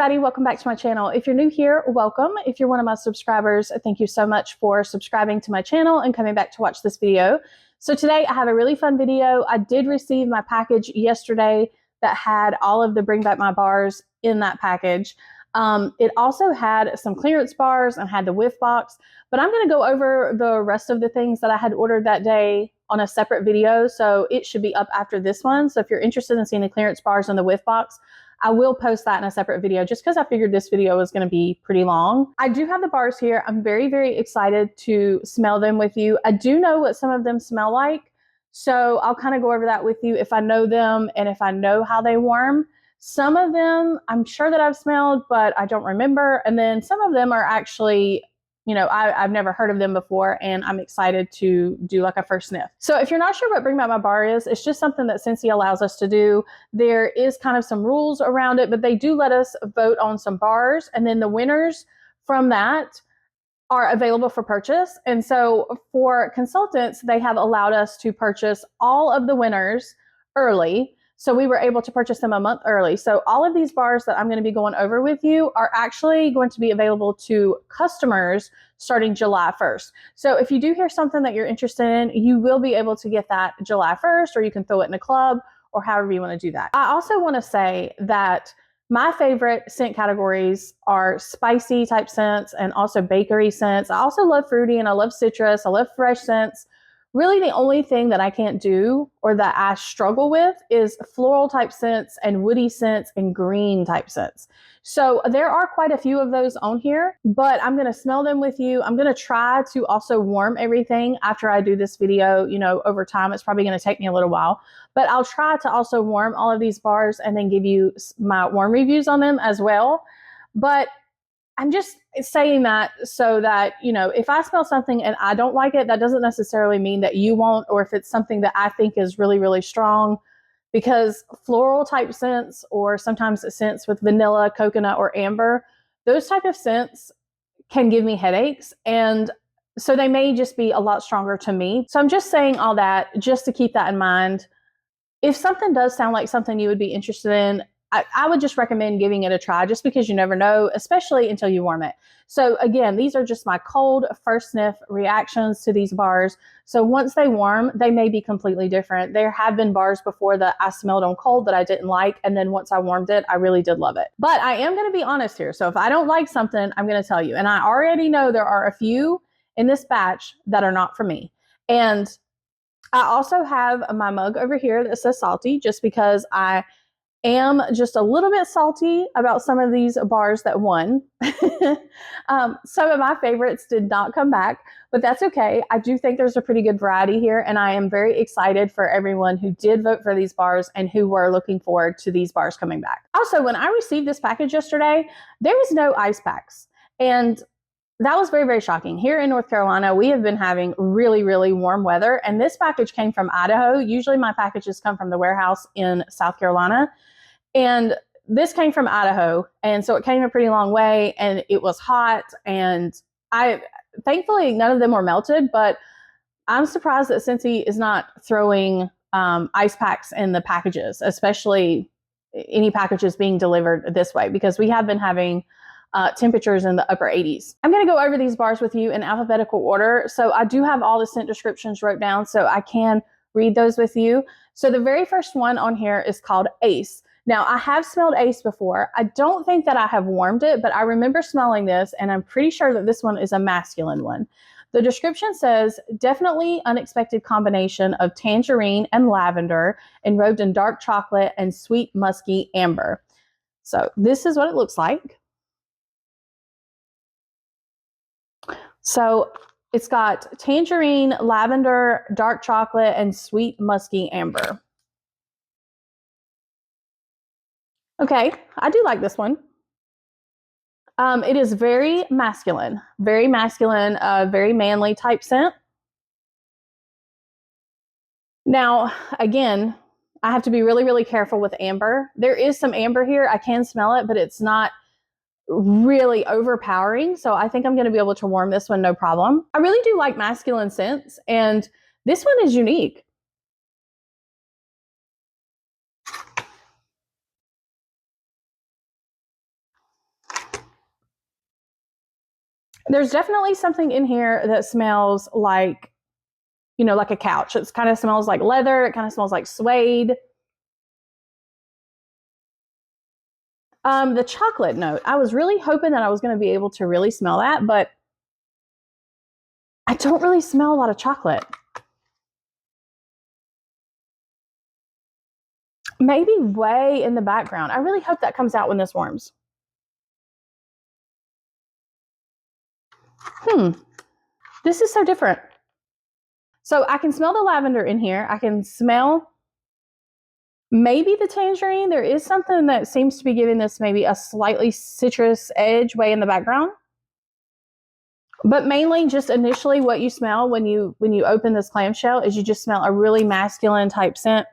everybody, welcome back to my channel. If you're new here, welcome. If you're one of my subscribers, thank you so much for subscribing to my channel and coming back to watch this video. So today I have a really fun video. I did receive my package yesterday that had all of the Bring Back My Bars in that package. It also had some clearance bars and had the whiff box, but I'm going to go over the rest of the things that I had ordered that day on a separate video. So it should be up after this one. So if you're interested in seeing the clearance bars and the whiff box, I will post that in a separate video just because I figured this video was going to be pretty long. I do have the bars here. I'm very, very excited to smell them with you. I do know what some of them smell like, so I'll kind of go over that with you if I know them and if I know how they warm. Some of them I'm sure that I've smelled, but I don't remember. And then some of them are actually, you know, I've never heard of them before, and I'm excited to do like a first sniff. So if you're not sure what Bring Back My Bar is, it's just something that Scentsy allows us to do. There is kind of some rules around it, but they do let us vote on some bars, and then the winners from that are available for purchase. And so for consultants, they have allowed us to purchase all of the winners early. So we were able to purchase them a month early. So all of these bars that I'm going to be going over with you are actually going to be available to customers starting July 1st. So if you do hear something that you're interested in, you will be able to get that July 1st, or you can throw it in a club or however you want to do that. I also want to say that my favorite scent categories are spicy type scents and also bakery scents. I also love fruity and I love citrus. I love fresh scents. Really, the only thing that I can't do or that I struggle with is floral type scents and woody scents and green type scents. So there are quite a few of those on here, but I'm going to smell them with you. I'm going to try to also warm everything after I do this video. You know, over time, it's probably going to take me a little while, but I'll try to also warm all of these bars and then give you my warm reviews on them as well. But I'm just saying that so that, you know, if I smell something and I don't like it, that doesn't necessarily mean that you won't, or if it's something that I think is really, really strong, because floral type scents, or sometimes scents with vanilla, coconut, or amber, those type of scents can give me headaches. And so they may just be a lot stronger to me. So I'm just saying all that just to keep that in mind. If something does sound like something you would be interested in, I would just recommend giving it a try, just because you never know, especially until you warm it. So again, these are just my cold first sniff reactions to these bars. So once they warm, they may be completely different. There have been bars before that I smelled on cold that I didn't like, and then once I warmed it, I really did love it. But I am going to be honest here. So if I don't like something, I'm going to tell you. And I already know there are a few in this batch that are not for me. And I also have my mug over here that says salty, just because I am just a little bit salty about some of these bars that won. Some of my favorites did not come back, but that's okay. I do think there's a pretty good variety here, and I am very excited for everyone who did vote for these bars and who were looking forward to these bars coming back. Also, when I received this package yesterday, there was no ice packs, and that was very, very shocking. Here in North Carolina, we have been having really, really warm weather, and this package came from Idaho. Usually my packages come from the warehouse in South Carolina, and this came from Idaho, and so it came a pretty long way, and it was hot, and thankfully none of them were melted, but I'm surprised that Scentsy is not throwing ice packs in the packages, especially any packages being delivered this way, because we have been having temperatures in the upper 80s. I'm going to go over these bars with you in alphabetical order. So I do have all the scent descriptions wrote down, so I can read those with you. So the very first one on here is called Ace. Now, I have smelled Ace before. I don't think that I have warmed it, but I remember smelling this, and I'm pretty sure that this one is a masculine one. The description says, definitely unexpected combination of tangerine and lavender, enrobed in dark chocolate and sweet musky amber. So this is what it looks like. So it's got tangerine, lavender, dark chocolate, and sweet musky amber. Okay, I do like this one. It is very masculine, very manly type scent. Now, again, I have to be really, really careful with amber. There is some amber here. I can smell it, but it's not really overpowering. So I think I'm going to be able to warm this one no problem. I really do like masculine scents, and this one is unique. There's definitely something in here that smells like, you know, like a couch. It kind of smells like leather. It kind of smells like suede. The chocolate note, I was really hoping that I was going to be able to really smell that, but I don't really smell a lot of chocolate. Maybe way in the background. I really hope that comes out when this warms. This is so different. So I can smell the lavender in here. I can smell maybe the tangerine. There is something that seems to be giving this maybe a slightly citrus edge way in the background. But mainly just initially what you smell when you open this clamshell is you just smell a really masculine type scent.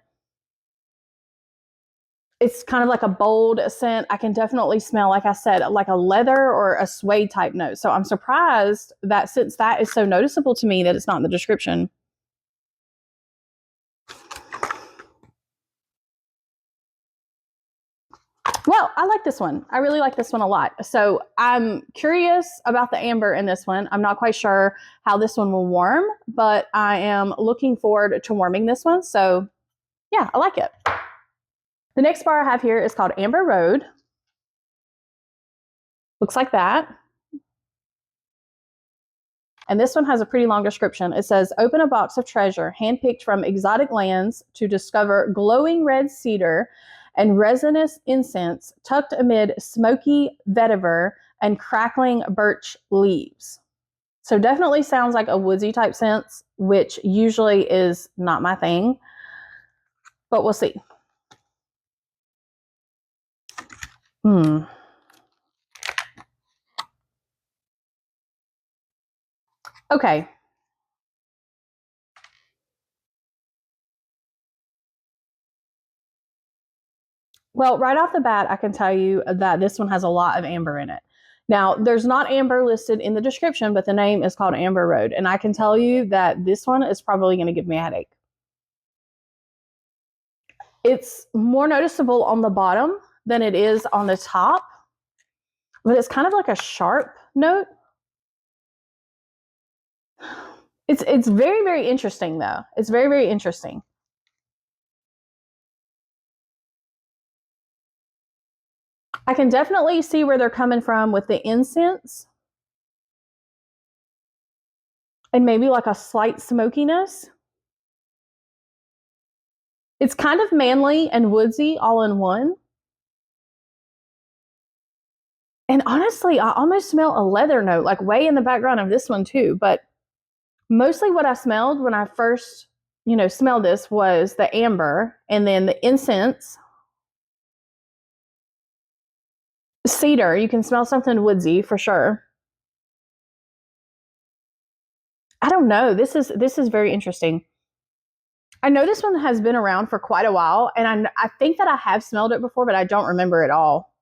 It's kind of like a bold scent. I can definitely smell, like I said, like a leather or a suede type note. So I'm surprised that since that is so noticeable to me that it's not in the description. Well, I like this one. I really like this one a lot. So I'm curious about the amber in this one. I'm not quite sure how this one will warm, but I am looking forward to warming this one. So yeah, I like it. The next bar I have here is called Amber Road. Looks like that. And this one has a pretty long description. It says, open a box of treasure handpicked from exotic lands to discover glowing red cedar and resinous incense tucked amid smoky vetiver and crackling birch leaves. So definitely sounds like a woodsy type scent, which usually is not my thing, but we'll see. Okay. Well, right off the bat, I can tell you that this one has a lot of amber in it. Now, there's not amber listed in the description, but the name is called Amber Road. And I can tell you that this one is probably going to give me a headache. It's more noticeable on the bottom than it is on the top, but it's kind of like a sharp note. It's very, very interesting, though. It's very, very interesting. I can definitely see where they're coming from with the incense and maybe like a slight smokiness. It's kind of manly and woodsy all in one. And honestly, I almost smell a leather note, like way in the background of this one too. But mostly what I smelled when I first, smelled this was the amber and then the incense, cedar. You can smell something woodsy for sure. I don't know. This is very interesting. I know this one has been around for quite a while, and I think that I have smelled it before, but I don't remember it all.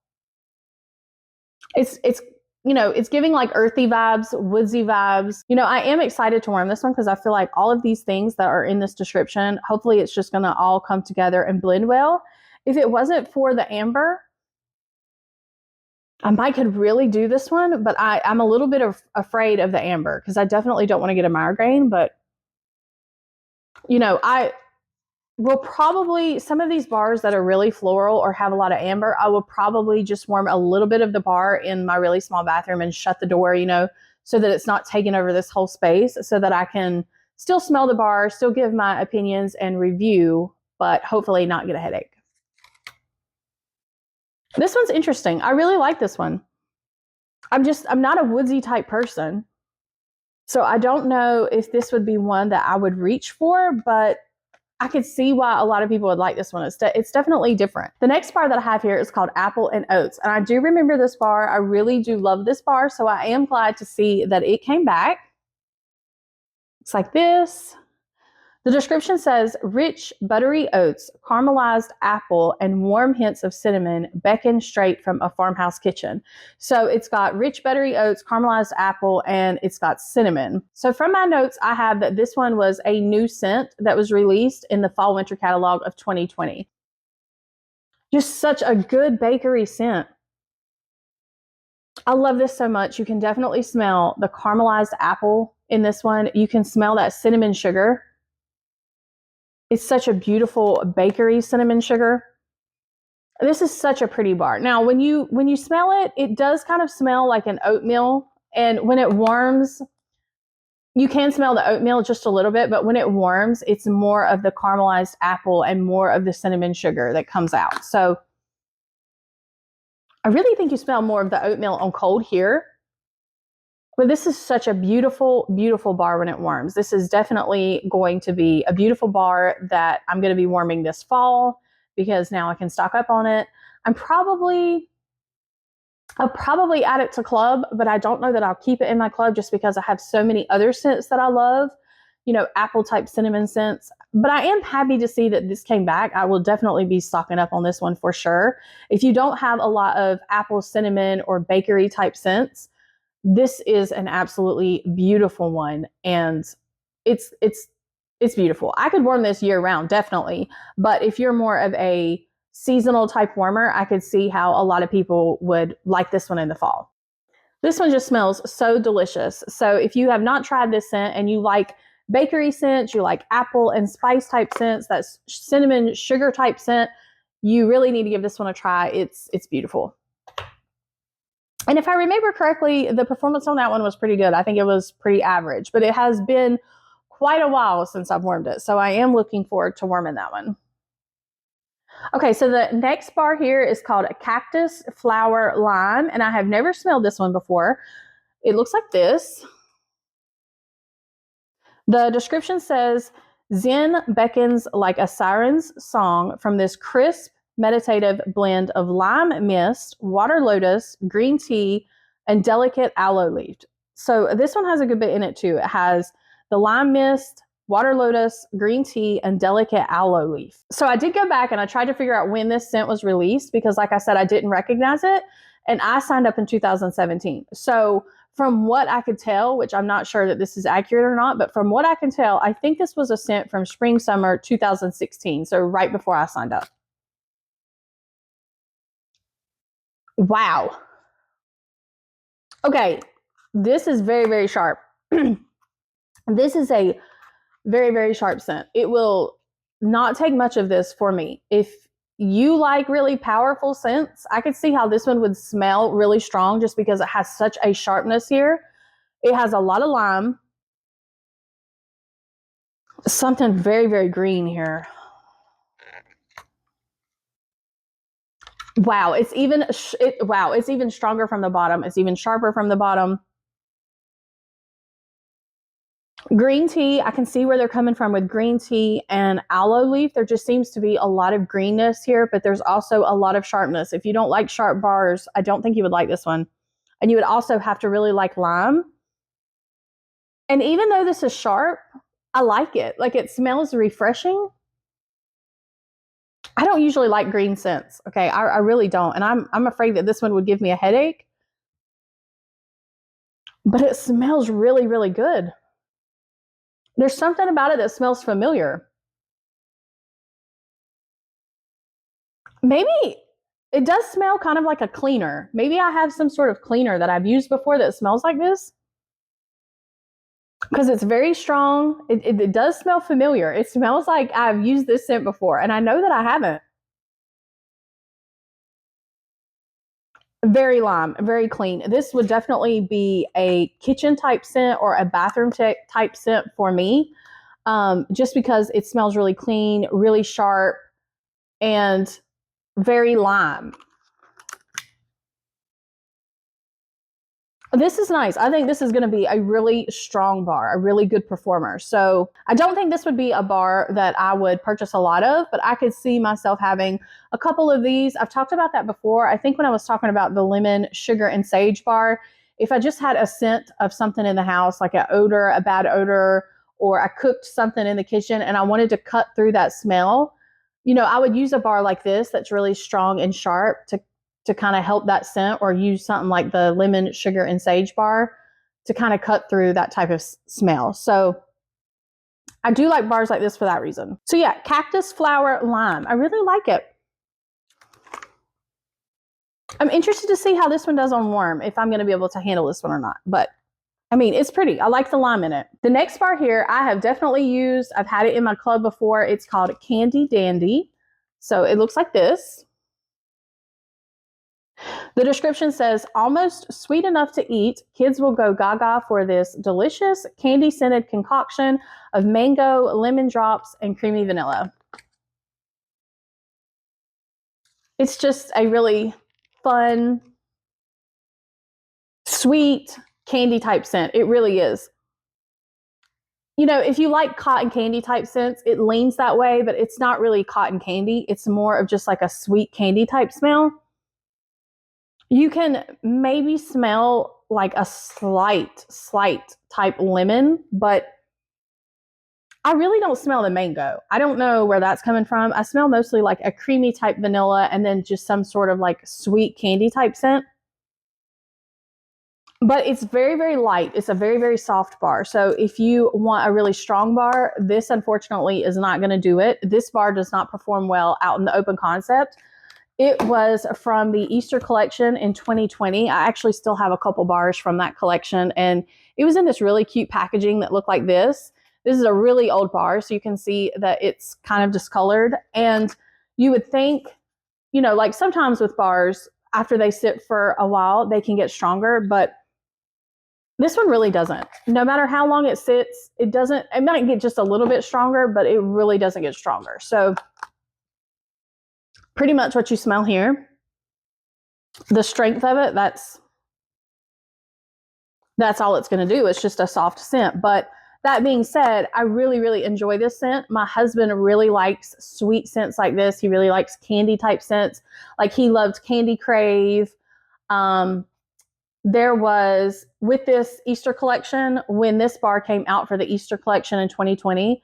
It's it's giving like earthy vibes, woodsy vibes. I am excited to warm this one because I feel like all of these things that are in this description, hopefully it's just going to all come together and blend well. If it wasn't for the amber, I might could really do this one, but I'm a little bit afraid of the amber because I definitely don't want to get a migraine. But I will probably, some of these bars that are really floral or have a lot of amber, I will probably just warm a little bit of the bar in my really small bathroom and shut the door, so that it's not taking over this whole space, so that I can still smell the bar, still give my opinions and review, but hopefully not get a headache. This one's interesting. I really like this one. I'm not a woodsy type person. So I don't know if this would be one that I would reach for, but I could see why a lot of people would like this one. It's definitely different. The next bar that I have here is called Apple and Oats. And I do remember this bar. I really do love this bar. So I am glad to see that it came back. It's like this. The description says, rich, buttery oats, caramelized apple, and warm hints of cinnamon beckon straight from a farmhouse kitchen. So it's got rich, buttery oats, caramelized apple, and it's got cinnamon. So from my notes, I have that this one was a new scent that was released in the fall-winter catalog of 2020. Just such a good bakery scent. I love this so much. You can definitely smell the caramelized apple in this one. You can smell that cinnamon sugar. It's such a beautiful bakery cinnamon sugar. This is such a pretty bar. Now, when you smell it, it does kind of smell like an oatmeal. And when it warms, you can smell the oatmeal just a little bit, but when it warms, it's more of the caramelized apple and more of the cinnamon sugar that comes out. So I really think you smell more of the oatmeal on cold here. But this is such a beautiful, beautiful bar when it warms. This is definitely going to be a beautiful bar that I'm going to be warming this fall because now I can stock up on it. I'll probably add it to club, but I don't know that I'll keep it in my club just because I have so many other scents that I love, you know, apple type cinnamon scents. But I am happy to see that this came back. I will definitely be stocking up on this one for sure. If you don't have a lot of apple, cinnamon, or bakery type scents, this is an absolutely beautiful one, and it's beautiful. I could warm this year round, definitely, but if you're more of a seasonal type warmer, I could see how a lot of people would like this one in the fall. This one just smells so delicious. So if you have not tried this scent and you like bakery scents, you like apple and spice type scents, that's cinnamon sugar type scent, you really need to give this one a try. It's beautiful. And if I remember correctly, the performance on that one was pretty good. I think it was pretty average, but it has been quite a while since I've warmed it. So I am looking forward to warming that one. Okay, so the next bar here is called Cactus Flower Lime, and I have never smelled this one before. It looks like this. The description says, Zen beckons like a siren's song from this crisp, meditative blend of lime mist, water lotus, green tea, and delicate aloe leaf. So this one has a good bit in it too. It has the lime mist, water lotus, green tea, and delicate aloe leaf. So I did go back and I tried to figure out when this scent was released because, like I said, I didn't recognize it. And I signed up in 2017. So from what I could tell, which I'm not sure that this is accurate or not, but from what I can tell, I think this was a scent from spring, summer 2016. So right before I signed up. Wow. Okay. This is very, very sharp. This is a very, very sharp scent. It will not take much of this for me. If you like really powerful scents, I could see how this one would smell really strong just because it has such a sharpness here. It has a lot of lime. Something very, very green here. Wow, it's even stronger from the bottom. It's even sharper from the bottom. Green tea, I can see where they're coming from with green tea and aloe leaf. There just seems to be a lot of greenness here, but there's also a lot of sharpness. If you don't like sharp bars, I don't think you would like this one. And you would also have to really like lime. And even though this is sharp, I like it. Like, it smells refreshing. I don't usually like green scents. Okay, I really don't. And I'm afraid that this one would give me a headache. But it smells really, really good. There's something about it that smells familiar. Maybe it does smell kind of like a cleaner. Maybe I have some sort of cleaner that I've used before that smells like this. Because it's very strong. It does smell familiar. It smells like I've used this scent before, and I know that I haven't. Very lime, very clean. This would definitely be a kitchen type scent or a bathroom type scent for me, just because it smells really clean, really sharp, and very lime. This is nice. I think this is going to be a really strong bar, a really good performer. So I don't think this would be a bar that I would purchase a lot of, but I could see myself having a couple of these. I've talked about that before. I think when I was talking about the lemon, sugar, and sage bar, if I just had a scent of something in the house, like an odor, a bad odor, or I cooked something in the kitchen and I wanted to cut through that smell, I would use a bar like this that's really strong and sharp to kind of help that scent, or use something like the lemon, sugar, and sage bar to kind of cut through that type of smell. So I do like bars like this for that reason. So yeah, Cactus Flower Lime. I really like it. I'm interested to see how this one does on warm, if I'm going to be able to handle this one or not. But I mean, it's pretty. I like the lime in it. The next bar here, I have definitely used. I've had it in my club before. It's called Candy Dandy. So it looks like this. The description says, almost sweet enough to eat. Kids will go gaga for this delicious candy-scented concoction of mango, lemon drops, and creamy vanilla. It's just a really fun, sweet candy type scent. It really is. You know, if you like cotton candy type scents, it leans that way, but it's not really cotton candy. It's more of just like a sweet candy type smell. You can maybe smell like a slight type lemon, but I really don't smell the mango. I don't know where that's coming from. I smell mostly like a creamy type vanilla and then just some sort of like sweet candy type scent. But it's very, very light. It's a very, very soft bar. So if you want a really strong bar, this unfortunately is not going to do it. This bar does not perform well out in the open concept. It was from the Easter collection in 2020. I actually still have a couple bars from that collection, and it was in this really cute packaging that looked like this. This is a really old bar, so you can see that it's kind of discolored. And you would think, you know, like sometimes with bars, after they sit for a while, they can get stronger, but this one really doesn't. No matter how long it sits, it doesn't. It might get just a little bit stronger, but it really doesn't get stronger. So pretty much what you smell here, the strength of it, that's all it's going to do. It's just a soft scent. But that being said, I really, really enjoy this scent. My husband really likes sweet scents like this. He really likes candy type scents. Like he loved Candy Crave. There was, with this Easter collection, when this bar came out for the Easter collection in 2020,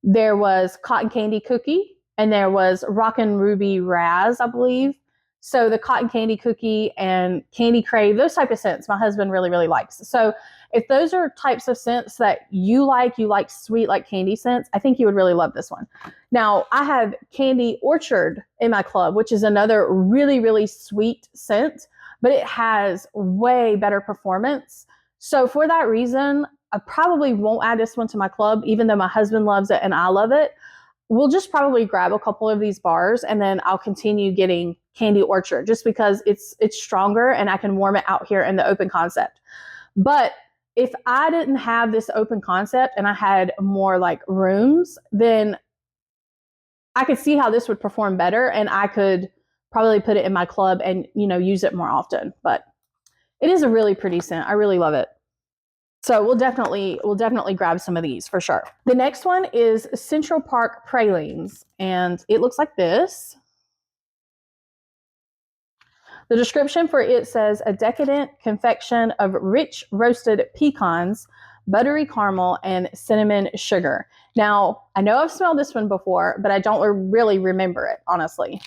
there was Cotton Candy Cookie and there was Rockin' Ruby Raz, I believe. So the Cotton Candy Cookie and Candy Crave, those type of scents, my husband really, really likes. So if those are types of scents that you like sweet, like candy scents, I think you would really love this one. Now, I have Candy Orchard in my club, which is another really, really sweet scent, but it has way better performance. So for that reason, I probably won't add this one to my club, even though my husband loves it and I love it. We'll just probably grab a couple of these bars and then I'll continue getting Candy Orchard just because it's stronger and I can warm it out here in the open concept. But if I didn't have this open concept and I had more like rooms, then I could see how this would perform better and I could probably put it in my club and, you know, use it more often. But it is a really pretty scent. I really love it. So we'll definitely grab some of these for sure. The next one is Central Park Pralines, and it looks like this. The description for it says a decadent confection of rich roasted pecans, buttery caramel, and cinnamon sugar. Now, I know I've smelled this one before, but I don't really remember it, honestly.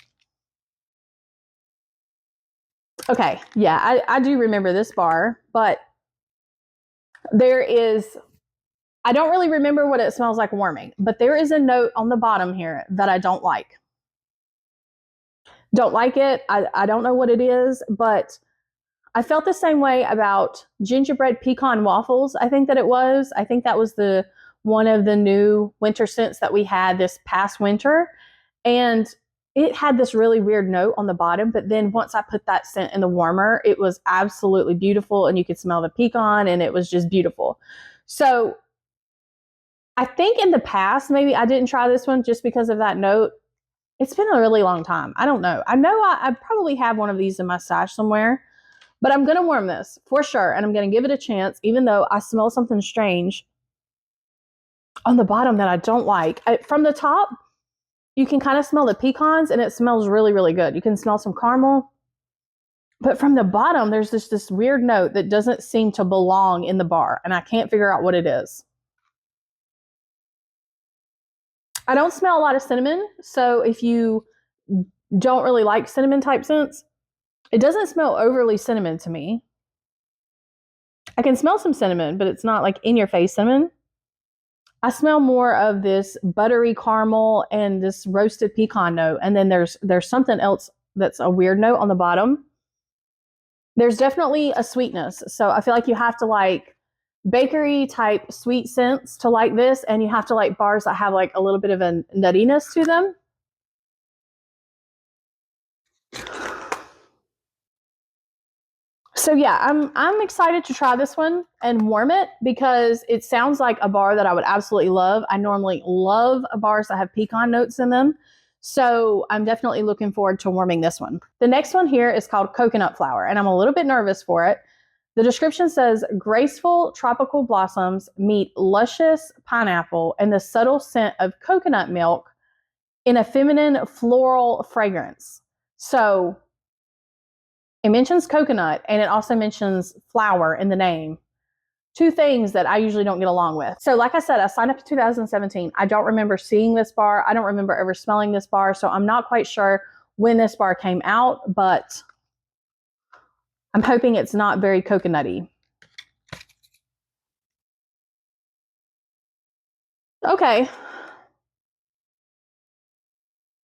Okay, yeah, I do remember this bar, but there is, I don't really remember what it smells like warming, but there is a note on the bottom here that I don't like. Don't like it. I don't know what it is, but I felt the same way about gingerbread pecan waffles. I think that it was. I think that was the one of the new winter scents that we had this past winter. And it had this really weird note on the bottom, but then once I put that scent in the warmer, it was absolutely beautiful and you could smell the pecan and it was just beautiful. So I think in the past, maybe I didn't try this one just because of that note. It's been a really long time. I don't know. I know I probably have one of these in my stash somewhere, but I'm going to warm this for sure. And I'm going to give it a chance, even though I smell something strange on the bottom that I don't like. From the top, you can kind of smell the pecans and it smells really, really good. You can smell some caramel. But from the bottom, there's this weird note that doesn't seem to belong in the bar. And I can't figure out what it is. I don't smell a lot of cinnamon. So if you don't really like cinnamon type scents, it doesn't smell overly cinnamon to me. I can smell some cinnamon, but it's not like in your face cinnamon. I smell more of this buttery caramel and this roasted pecan note. And then there's something else that's a weird note on the bottom. There's definitely a sweetness. So I feel like you have to like bakery type sweet scents to like this, and you have to like bars that have like a little bit of a nuttiness to them. So yeah, I'm excited to try this one and warm it because it sounds like a bar that I would absolutely love. I normally love bars that have pecan notes in them. So I'm definitely looking forward to warming this one. The next one here is called Coconut Flower, and I'm a little bit nervous for it. The description says, graceful tropical blossoms meet luscious pineapple and the subtle scent of coconut milk in a feminine floral fragrance. So it mentions coconut and it also mentions flower in the name. Two things that I usually don't get along with. So like I said, I signed up in 2017. I don't remember seeing this bar. I don't remember ever smelling this bar. So I'm not quite sure when this bar came out, but I'm hoping it's not very coconutty. Okay.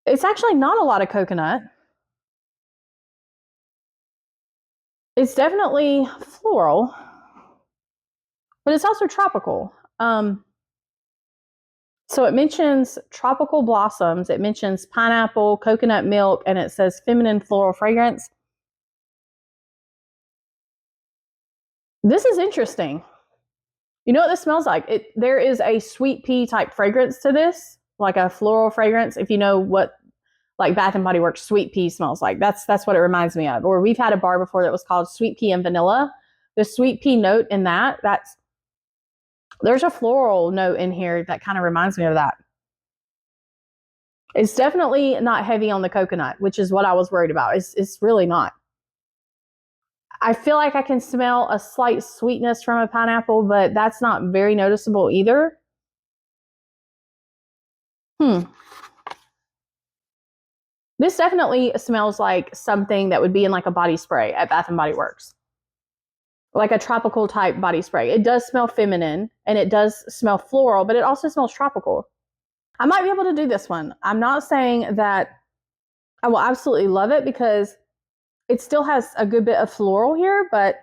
It's actually not a lot of coconut. It's definitely floral, but it's also tropical. So it mentions tropical blossoms, it mentions pineapple, coconut milk, and it says feminine floral fragrance. This is interesting. You know what this smells like? There is a sweet pea type fragrance to this, like a floral fragrance. If you know what like Bath and Body Works sweet pea smells like, that's what it reminds me of. Or we've had a bar before that was called sweet pea and vanilla. The sweet pea note in there's a floral note in here that kind of reminds me of that. It's definitely not heavy on the coconut, which is what I was worried about. It's really not. I feel like I can smell a slight sweetness from a pineapple, but that's not very noticeable either. This definitely smells like something that would be in like a body spray at Bath and Body Works. Like a tropical type body spray. It does smell feminine and it does smell floral, but it also smells tropical. I might be able to do this one. I'm not saying that I will absolutely love it because it still has a good bit of floral here, but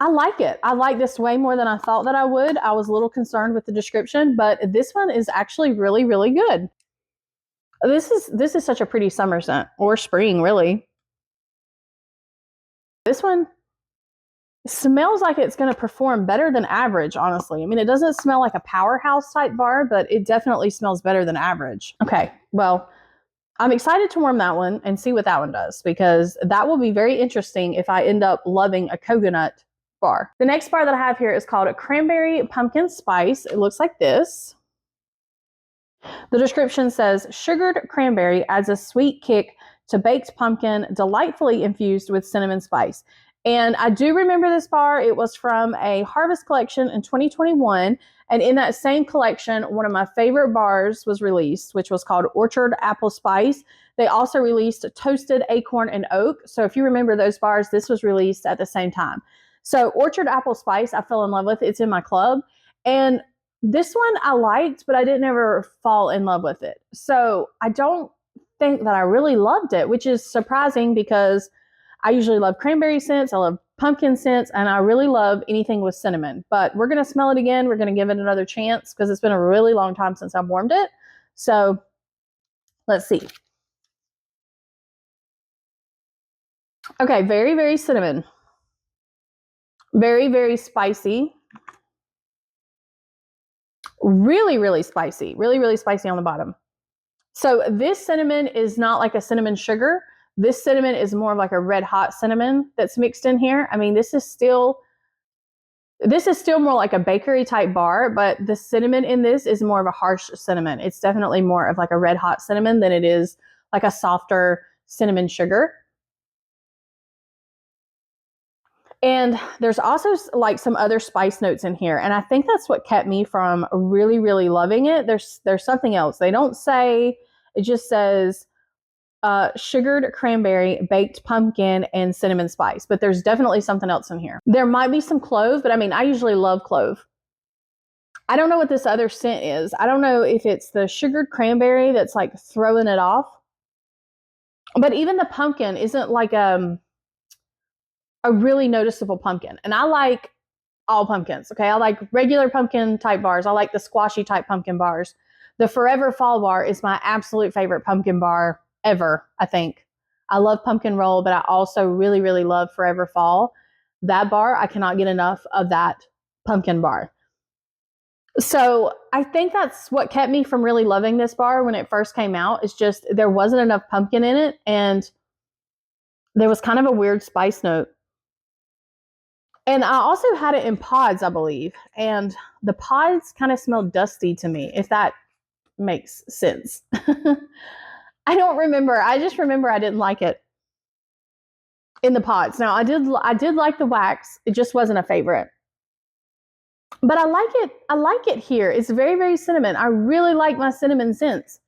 I like it. I like this way more than I thought that I would. I was a little concerned with the description, but this one is actually really, really good. This is such a pretty summer scent, or spring, really. This one smells like it's going to perform better than average, honestly. I mean, it doesn't smell like a powerhouse type bar, but it definitely smells better than average. Okay, well, I'm excited to warm that one and see what that one does, because that will be very interesting if I end up loving a coconut bar. The next bar that I have here is called a Cranberry Pumpkin Spice. It looks like this. The description says, sugared cranberry adds a sweet kick to baked pumpkin, delightfully infused with cinnamon spice. And I do remember this bar. It was from a harvest collection in 2021. And in that same collection, one of my favorite bars was released, which was called Orchard Apple Spice. They also released Toasted Acorn and Oak. So if you remember those bars, this was released at the same time. So Orchard Apple Spice, I fell in love with. It's in my club. And this one I liked, but I didn't ever fall in love with it. So I don't think that I really loved it, which is surprising because I usually love cranberry scents, I love pumpkin scents, and I really love anything with cinnamon. But we're going to smell it again. We're going to give it another chance because it's been a really long time since I've warmed it. So let's see. Okay, very, very cinnamon. Very, very spicy. Really, really spicy. Really, really spicy on the bottom. So this cinnamon is not like a cinnamon sugar. This cinnamon is more of like a red hot cinnamon that's mixed in here. I mean, this is still more like a bakery type bar, but the cinnamon in this is more of a harsh cinnamon. It's definitely more of like a red hot cinnamon than it is like a softer cinnamon sugar. And there's also like some other spice notes in here. And I think that's what kept me from really, really loving it. There's something else. They don't say, it just says sugared cranberry, baked pumpkin, and cinnamon spice. But there's definitely something else in here. There might be some clove, but I mean, I usually love clove. I don't know what this other scent is. I don't know if it's the sugared cranberry that's like throwing it off. But even the pumpkin isn't like a really noticeable pumpkin. And I like all pumpkins, okay? I like regular pumpkin type bars. I like the squashy type pumpkin bars. The Forever Fall bar is my absolute favorite pumpkin bar ever, I think. I love pumpkin roll, but I also really, really love Forever Fall. That bar, I cannot get enough of that pumpkin bar. So I think that's what kept me from really loving this bar when it first came out. It's just there wasn't enough pumpkin in it, and there was kind of a weird spice note. And I also had it in pods, I believe, and the pods kind of smelled dusty to me, if that makes sense. I don't remember. I just remember I didn't like it in the pods. Now, I did like the wax. It just wasn't a favorite. But I like it. I like it here. It's very, very cinnamon. I really like my cinnamon scents.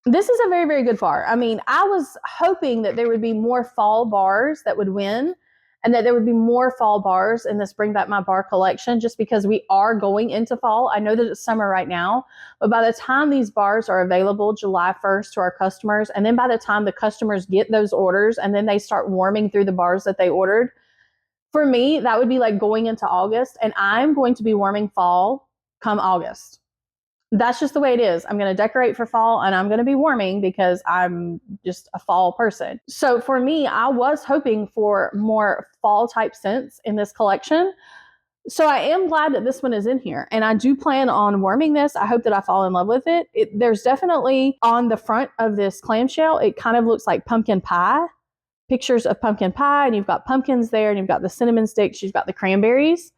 This is a very, very good bar. I mean, I was hoping that there would be more fall bars that would win, and that there would be more fall bars in this Bring Back My Bar collection, just because we are going into fall. I know that it's summer right now, but by the time these bars are available July 1st to our customers, and then by the time the customers get those orders and then they start warming through the bars that they ordered, for me, that would be like going into August, and I'm going to be warming fall come August. That's just the way it is. I'm going to decorate for fall, and I'm going to be warming because I'm just a fall person. So for me, I was hoping for more fall type scents in this collection. So I am glad that this one is in here, and I do plan on warming this. I hope that I fall in love with it. There's definitely on the front of this clamshell, it kind of looks like pumpkin pie. Pictures of pumpkin pie, and you've got pumpkins there, and you've got the cinnamon sticks, you've got the cranberries.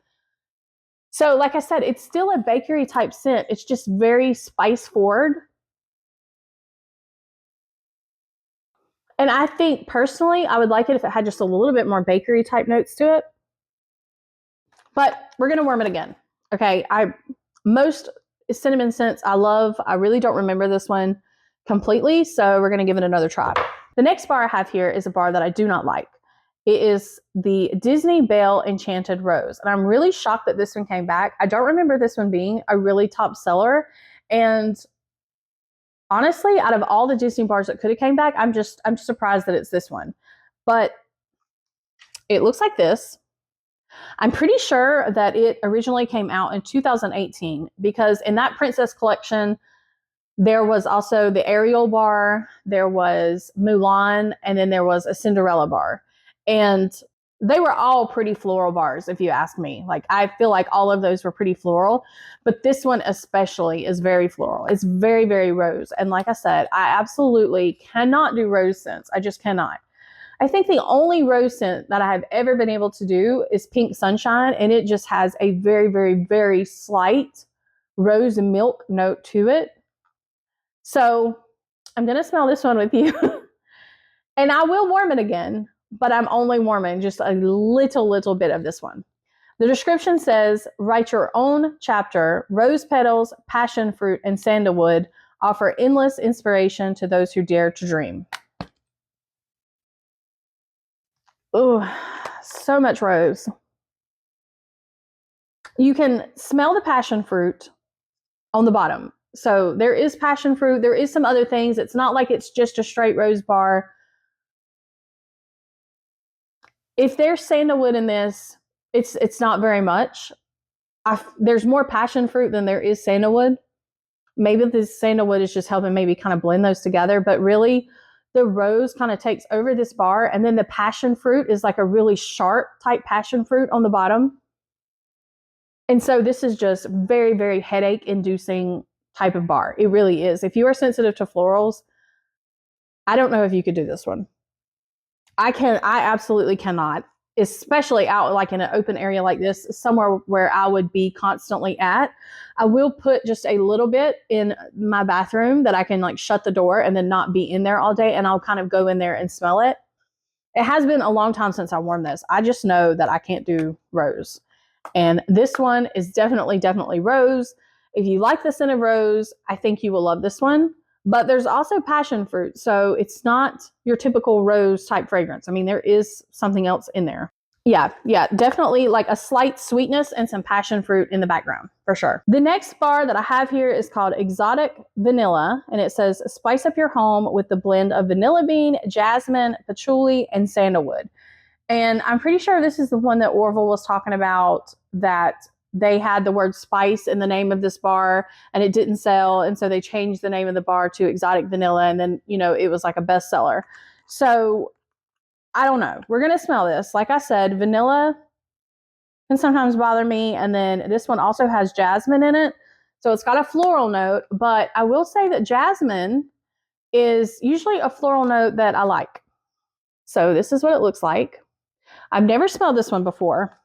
So like I said, it's still a bakery type scent. It's just very spice forward. And I think personally, I would like it if it had just a little bit more bakery type notes to it. But we're going to warm it again. Okay. Most cinnamon scents I love. I really don't remember this one completely. So we're going to give it another try. The next bar I have here is a bar that I do not like. It is the Disney Belle Enchanted Rose. And I'm really shocked that this one came back. I don't remember this one being a really top seller. And honestly, out of all the Disney bars that could have came back, I'm just surprised that it's this one. But it looks like this. I'm pretty sure that it originally came out in 2018, because in that Princess collection, there was also the Ariel bar, there was Mulan, and then there was a Cinderella bar. And they were all pretty floral bars, if you ask me. Like, I feel like all of those were pretty floral, but this one especially is very floral. It's very, very rose. And like I said, I absolutely cannot do rose scents. I just cannot. I think the only rose scent that I have ever been able to do is Pink Sunshine, and it just has a very, very, very slight rose milk note to it. So I'm going to smell this one with you, and I will warm it again, but I'm only warming just a little bit of this one. The description says, write your own chapter. Rose petals, passion fruit, and sandalwood offer endless inspiration to those who dare to dream. Oh, so much rose. You can smell the passion fruit on the bottom. So there is passion fruit. There is some other things. It's not like it's just a straight rose bar. If there's sandalwood in this, it's not very much. There's more passion fruit than there is sandalwood. Maybe this sandalwood is just helping maybe kind of blend those together, but really the rose kind of takes over this bar, and then the passion fruit is like a really sharp type passion fruit on the bottom. And so this is just very, very headache inducing type of bar. It really is. If you are sensitive to florals, I don't know if you could do this one. I absolutely cannot, especially out like in an open area like this, somewhere where I would be constantly at. I will put just a little bit in my bathroom that I can like shut the door and then not be in there all day, and I'll kind of go in there and smell it. It has been a long time since I warmed this. I just know that I can't do rose. And this one is definitely rose. If you like the scent of rose, I think you will love this one. But there's also passion fruit, so it's not your typical rose type fragrance. I mean, there is something else in there. Yeah, definitely like a slight sweetness and some passion fruit in the background for sure. The next bar that I have here is called Exotic Vanilla, and it says spice up your home with the blend of vanilla bean, jasmine, patchouli, and sandalwood. And I'm pretty sure this is the one that Orville was talking about, that they had the word spice in the name of this bar and it didn't sell, and so they changed the name of the bar to Exotic Vanilla, and then it was like a bestseller. So I don't know. We're going to smell this. Like I said, vanilla can sometimes bother me. And then this one also has jasmine in it. So it's got a floral note. But I will say that jasmine is usually a floral note that I like. So this is what it looks like. I've never smelled this one before.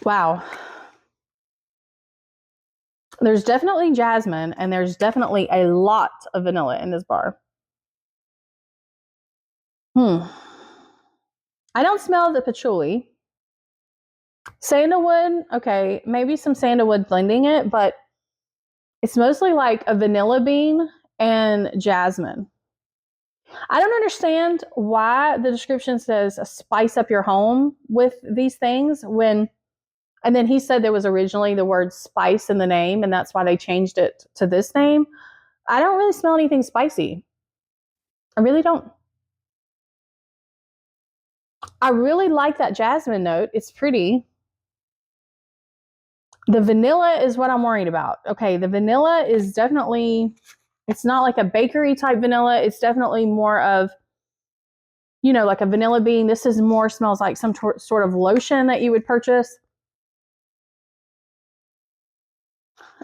Wow. There's definitely jasmine, and there's definitely a lot of vanilla in this bar. I don't smell the patchouli. Sandalwood, okay, maybe some sandalwood blending it, but it's mostly like a vanilla bean and jasmine. I don't understand why the description says spice up your home with these things and then he said there was originally the word spice in the name, and that's why they changed it to this name. I don't really smell anything spicy. I really don't. I really like that jasmine note. It's pretty. The vanilla is what I'm worried about. Okay, the vanilla is definitely, it's not like a bakery type vanilla. It's definitely more of, like a vanilla bean. This is more smells like some sort of lotion that you would purchase.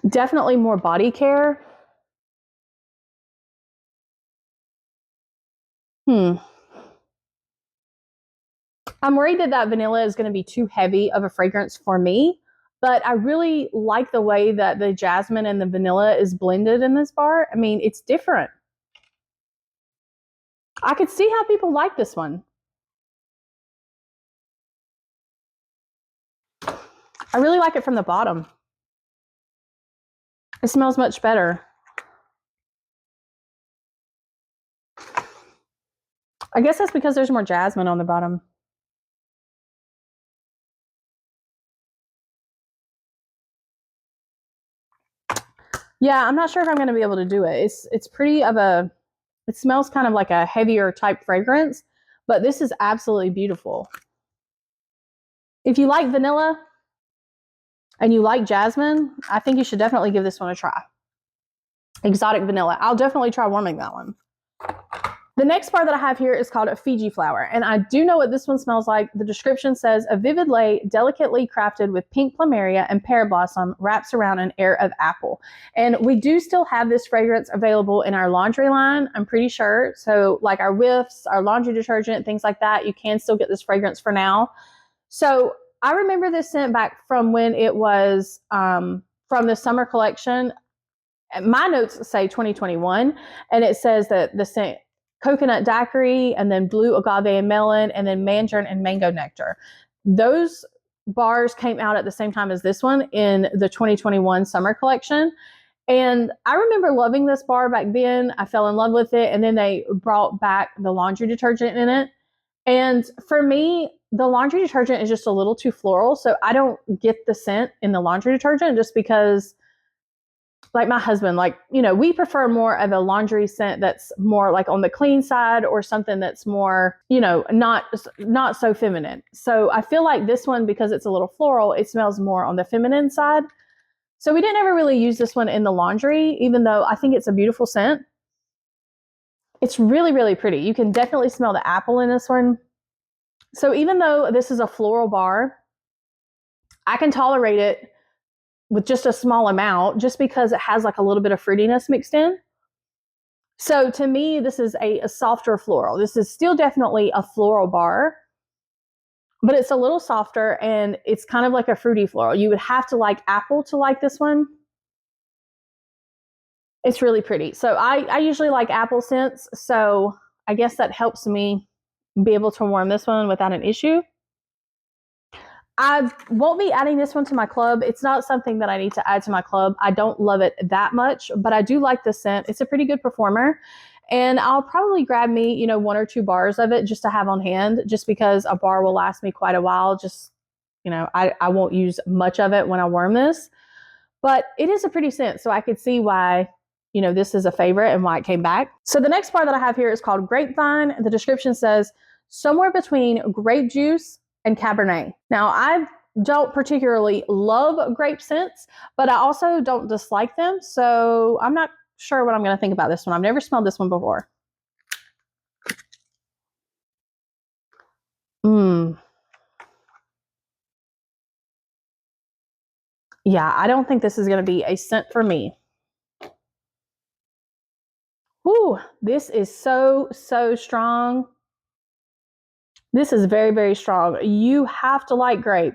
Definitely more body care. I'm worried that vanilla is going to be too heavy of a fragrance for me, but I really like the way that the jasmine and the vanilla is blended in this bar. I mean, it's different. I could see how people like this one. I really like it from the bottom. It smells much better. I guess that's because there's more jasmine on the bottom. Yeah, I'm not sure if I'm going to be able to do it. It's pretty of a, it smells kind of like a heavier type fragrance, but this is absolutely beautiful. If you like vanilla and you like jasmine, I think you should definitely give this one a try. Exotic Vanilla. I'll definitely try warming that one. The next bar that I have here is called a Fiji Flower, and I do know what this one smells like. The description says, a vivid lei delicately crafted with pink plumeria and pear blossom wraps around an air of apple. And we do still have this fragrance available in our laundry line, I'm pretty sure. So like our whiffs, our laundry detergent, things like that, you can still get this fragrance for now. So I remember this scent back from when it was from the summer collection. My notes say 2021, and it says that the scent coconut daiquiri, and then blue agave and melon, and then mandarin and mango nectar. Those bars came out at the same time as this one in the 2021 summer collection. And I remember loving this bar back then. I fell in love with it, and then they brought back the laundry detergent in it. And for me, the laundry detergent is just a little too floral, so I don't get the scent in the laundry detergent, just because like my husband, we prefer more of a laundry scent that's more like on the clean side, or something that's more, not so feminine. So I feel like this one, because it's a little floral, it smells more on the feminine side. So we didn't ever really use this one in the laundry, even though I think it's a beautiful scent. It's really, really pretty. You can definitely smell the apple in this one. So even though this is a floral bar, I can tolerate it with just a small amount, just because it has like a little bit of fruitiness mixed in. So to me, this is a softer floral. This is still definitely a floral bar, but it's a little softer, and it's kind of like a fruity floral. You would have to like apple to like this one. It's really pretty. So I usually like apple scents, so I guess that helps me be able to warm this one without an issue. I won't be adding this one to my club. It's not something that I need to add to my club. I don't love it that much, but I do like the scent. It's a pretty good performer. And I'll probably grab me, you know, 1 or 2 bars of it just to have on hand, just because a bar will last me quite a while. Just, you know, I won't use much of it when I worm this, but it is a pretty scent. So I could see why, you know, this is a favorite and why it came back. So the next bar that I have here is called Grapevine. The description says somewhere between grape juice and Cabernet. Now, I don't particularly love grape scents, but I also don't dislike them. So I'm not sure what I'm going to think about this one. I've never smelled this one before. Yeah, I don't think this is going to be a scent for me. Ooh, this is so strong. This is very, very strong. You have to like grape.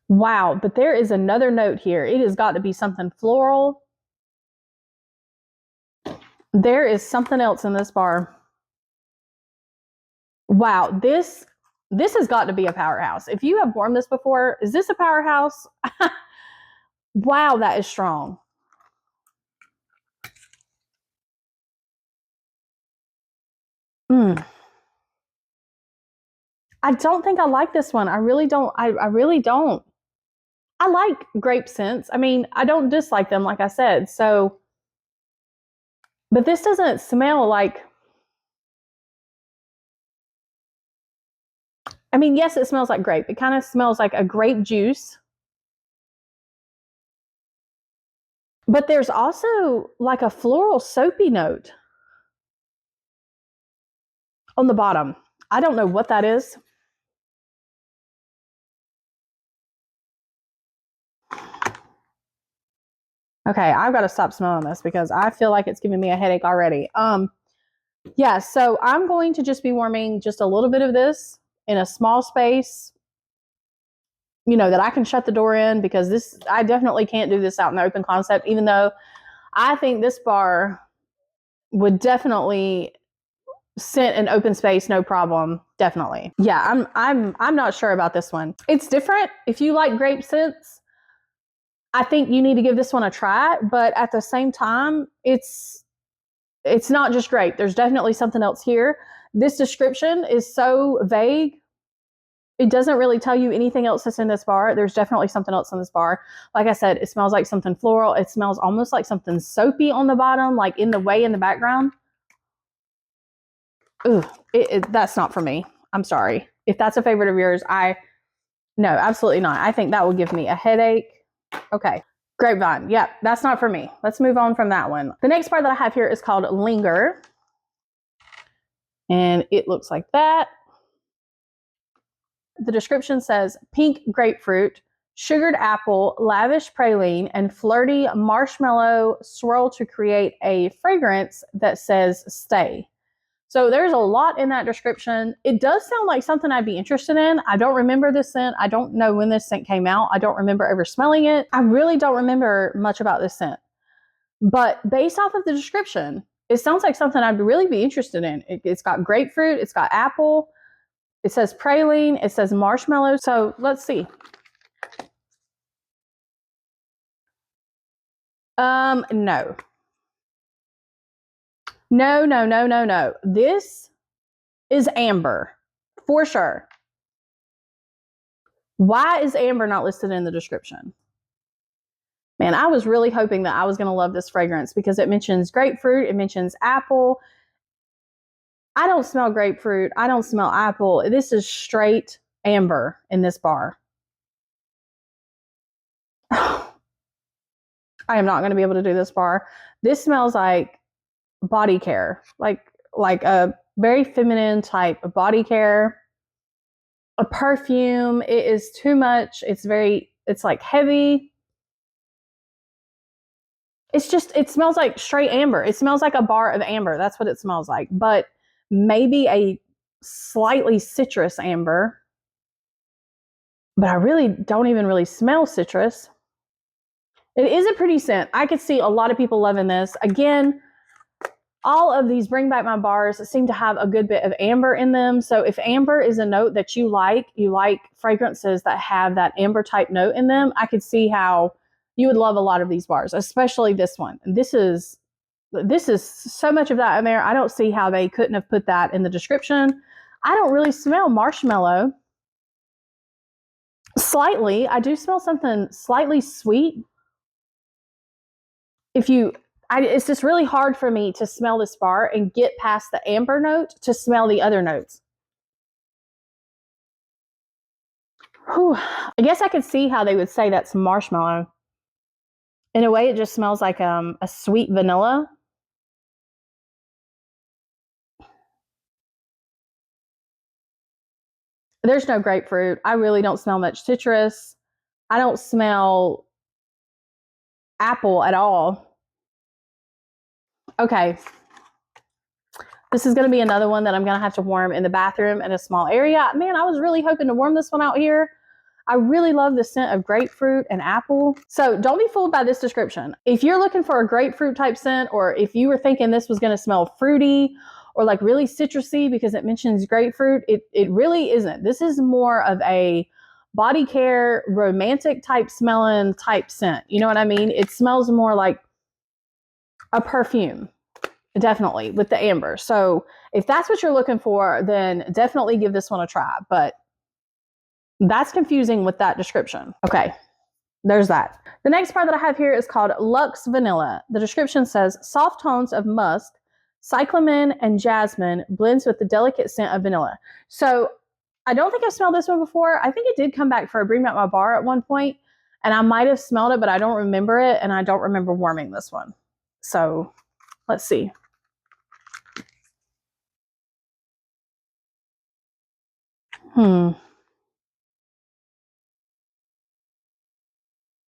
Wow, but there is another note here. It has got to be something floral. There is something else in this bar. Wow, this has got to be a powerhouse. If you have warmed this before, is this a powerhouse? Wow, that is strong. I don't think I like this one. I really don't. I really don't. I like grape scents. I mean, I don't dislike them, like I said. So, but this doesn't smell like, I mean, yes, it smells like grape. It kind of smells like a grape juice. But there's also like a floral soapy note on the bottom. I don't know what that is. Okay, I've got to stop smelling this because I feel like it's giving me a headache already. Yeah, so I'm going to just be warming just a little bit of this in a small space, you know, that I can shut the door in, because this, I definitely can't do this out in the open concept, even though I think this bar would definitely scent an open space, no problem. Definitely. Yeah, I'm not sure about this one. It's different. If you like grape scents, I think you need to give this one a try, but at the same time, it's not just grape. There's definitely something else here. This description is so vague. It doesn't really tell you anything else that's in this bar. There's definitely something else in this bar. Like I said, it smells like something floral. It smells almost like something soapy on the bottom, like in the background. Ooh, that's not for me. I'm sorry. If that's a favorite of yours, no, absolutely not. I think that will give me a headache. Okay. Grapevine. Yeah, that's not for me. Let's move on from that one. The next bar that I have here is called Linger. And it looks like that. The description says pink grapefruit, sugared apple, lavish praline, and flirty marshmallow swirl to create a fragrance that says stay. So there's a lot in that description. It does sound like something I'd be interested in. I don't remember this scent. I don't know when this scent came out. I don't remember ever smelling it. I really don't remember much about this scent. But based off of the description, it sounds like something I'd really be interested in. It's got grapefruit. It's got apple. It says praline. It says marshmallow. So let's see. No. No. This is amber for sure. Why is amber not listed in the description? Man, I was really hoping that I was going to love this fragrance because it mentions grapefruit. It mentions apple. I don't smell grapefruit. I don't smell apple. This is straight amber in this bar. I am not going to be able to do this bar. This smells like body care, like a very feminine type of body care. A perfume. It is too much. It's like heavy. It smells like straight amber. It smells like a bar of amber. That's what it smells like. But maybe a slightly citrus amber. But I really don't even really smell citrus. It is a pretty scent. I could see a lot of people loving this. Again, all of these Bring Back My Bars seem to have a good bit of amber in them. So if amber is a note that you like fragrances that have that amber type note in them, I could see how you would love a lot of these bars, especially this one. This is This is so much of that in there. I don't see how they couldn't have put that in the description. I don't really smell marshmallow. Slightly, I do smell something slightly sweet. It's just really hard for me to smell this bar and get past the amber note to smell the other notes. Whew. I guess I could see how they would say that's marshmallow. In a way, it just smells like a sweet vanilla. There's no grapefruit. I really don't smell much citrus. I don't smell apple at all. Okay. This is going to be another one that I'm going to have to warm in the bathroom in a small area. Man, I was really hoping to warm this one out here. I really love the scent of grapefruit and apple. So don't be fooled by this description. If you're looking for a grapefruit type scent, or if you were thinking this was going to smell fruity or like really citrusy because it mentions grapefruit, it really isn't. This is more of a body care, romantic type smelling type scent. You know what I mean? It smells more like a perfume, definitely, with the amber. So if that's what you're looking for, then definitely give this one a try. But that's confusing with that description. Okay, there's that. The next bar that I have here is called Luxe Vanilla. The description says, soft tones of musk, cyclamen, and jasmine blends with the delicate scent of vanilla. So I don't think I've smelled this one before. I think it did come back for a Bring Back My Bar at one point, and I might have smelled it, but I don't remember it, and I don't remember warming this one. So let's see.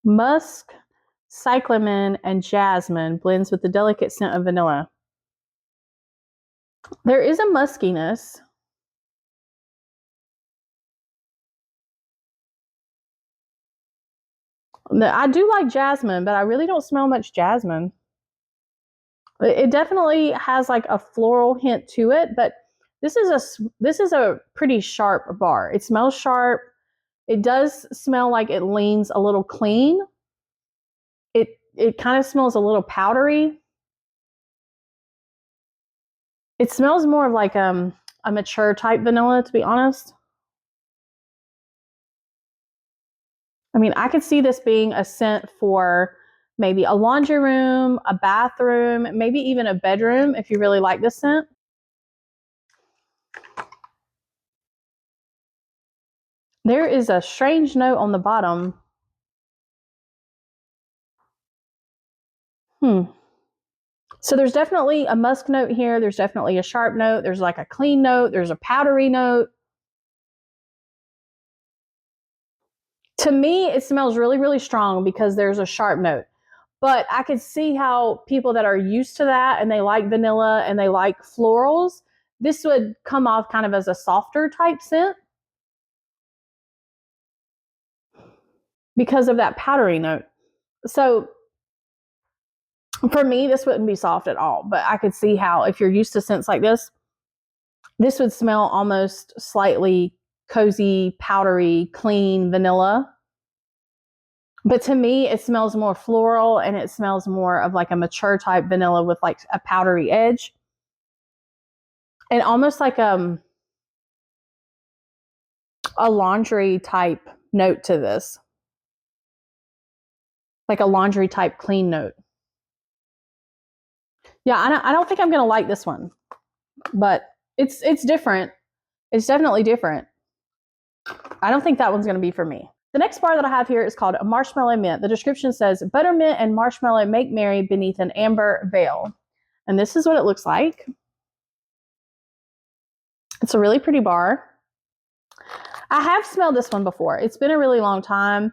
Musk, cyclamen, and jasmine blends with the delicate scent of vanilla. There is a muskiness. I do like jasmine, but I really don't smell much jasmine. It definitely has like a floral hint to it, but this is a pretty sharp bar. It smells sharp. It does smell like it leans a little clean. It kind of smells a little powdery. It smells more of like a mature type vanilla, to be honest. I mean, I could see this being a scent for maybe a laundry room, a bathroom, maybe even a bedroom if you really like this scent. There is a strange note on the bottom. So there's definitely a musk note here. There's definitely a sharp note. There's like a clean note. There's a powdery note. To me, it smells really, really strong because there's a sharp note. But I could see how people that are used to that and they like vanilla and they like florals, this would come off kind of as a softer type scent because of that powdery note. So for me, this wouldn't be soft at all, but I could see how if you're used to scents like this would smell almost slightly cozy, powdery, clean vanilla. But to me, it smells more floral and it smells more of like a mature type vanilla with like a powdery edge. And almost like a laundry type note to this. Like a laundry type clean note. Yeah, I don't think I'm going to like this one. But it's different. It's definitely different. I don't think that one's going to be for me. The next bar that I have here is called Marshmallow Mint. The description says, buttermint and marshmallow make merry beneath an amber veil. And this is what it looks like. It's a really pretty bar. I have smelled this one before. It's been a really long time.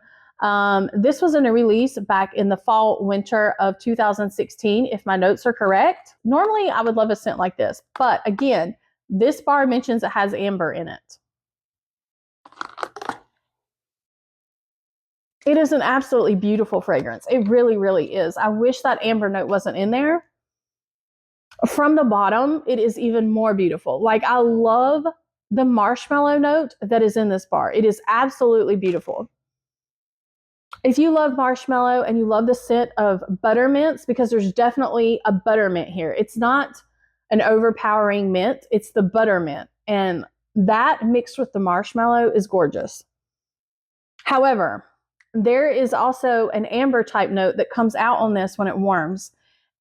This was in a release back in the fall, winter of 2016, if my notes are correct. Normally, I would love a scent like this. But again, this bar mentions it has amber in it. It is an absolutely beautiful fragrance. It really, really is. I wish that amber note wasn't in there. From the bottom, it is even more beautiful. Like, I love the marshmallow note that is in this bar. It is absolutely beautiful. If you love marshmallow and you love the scent of buttermints, because there's definitely a buttermint here. It's not an overpowering mint, it's the buttermint. And that mixed with the marshmallow is gorgeous. However, there is also an amber type note that comes out on this when it warms,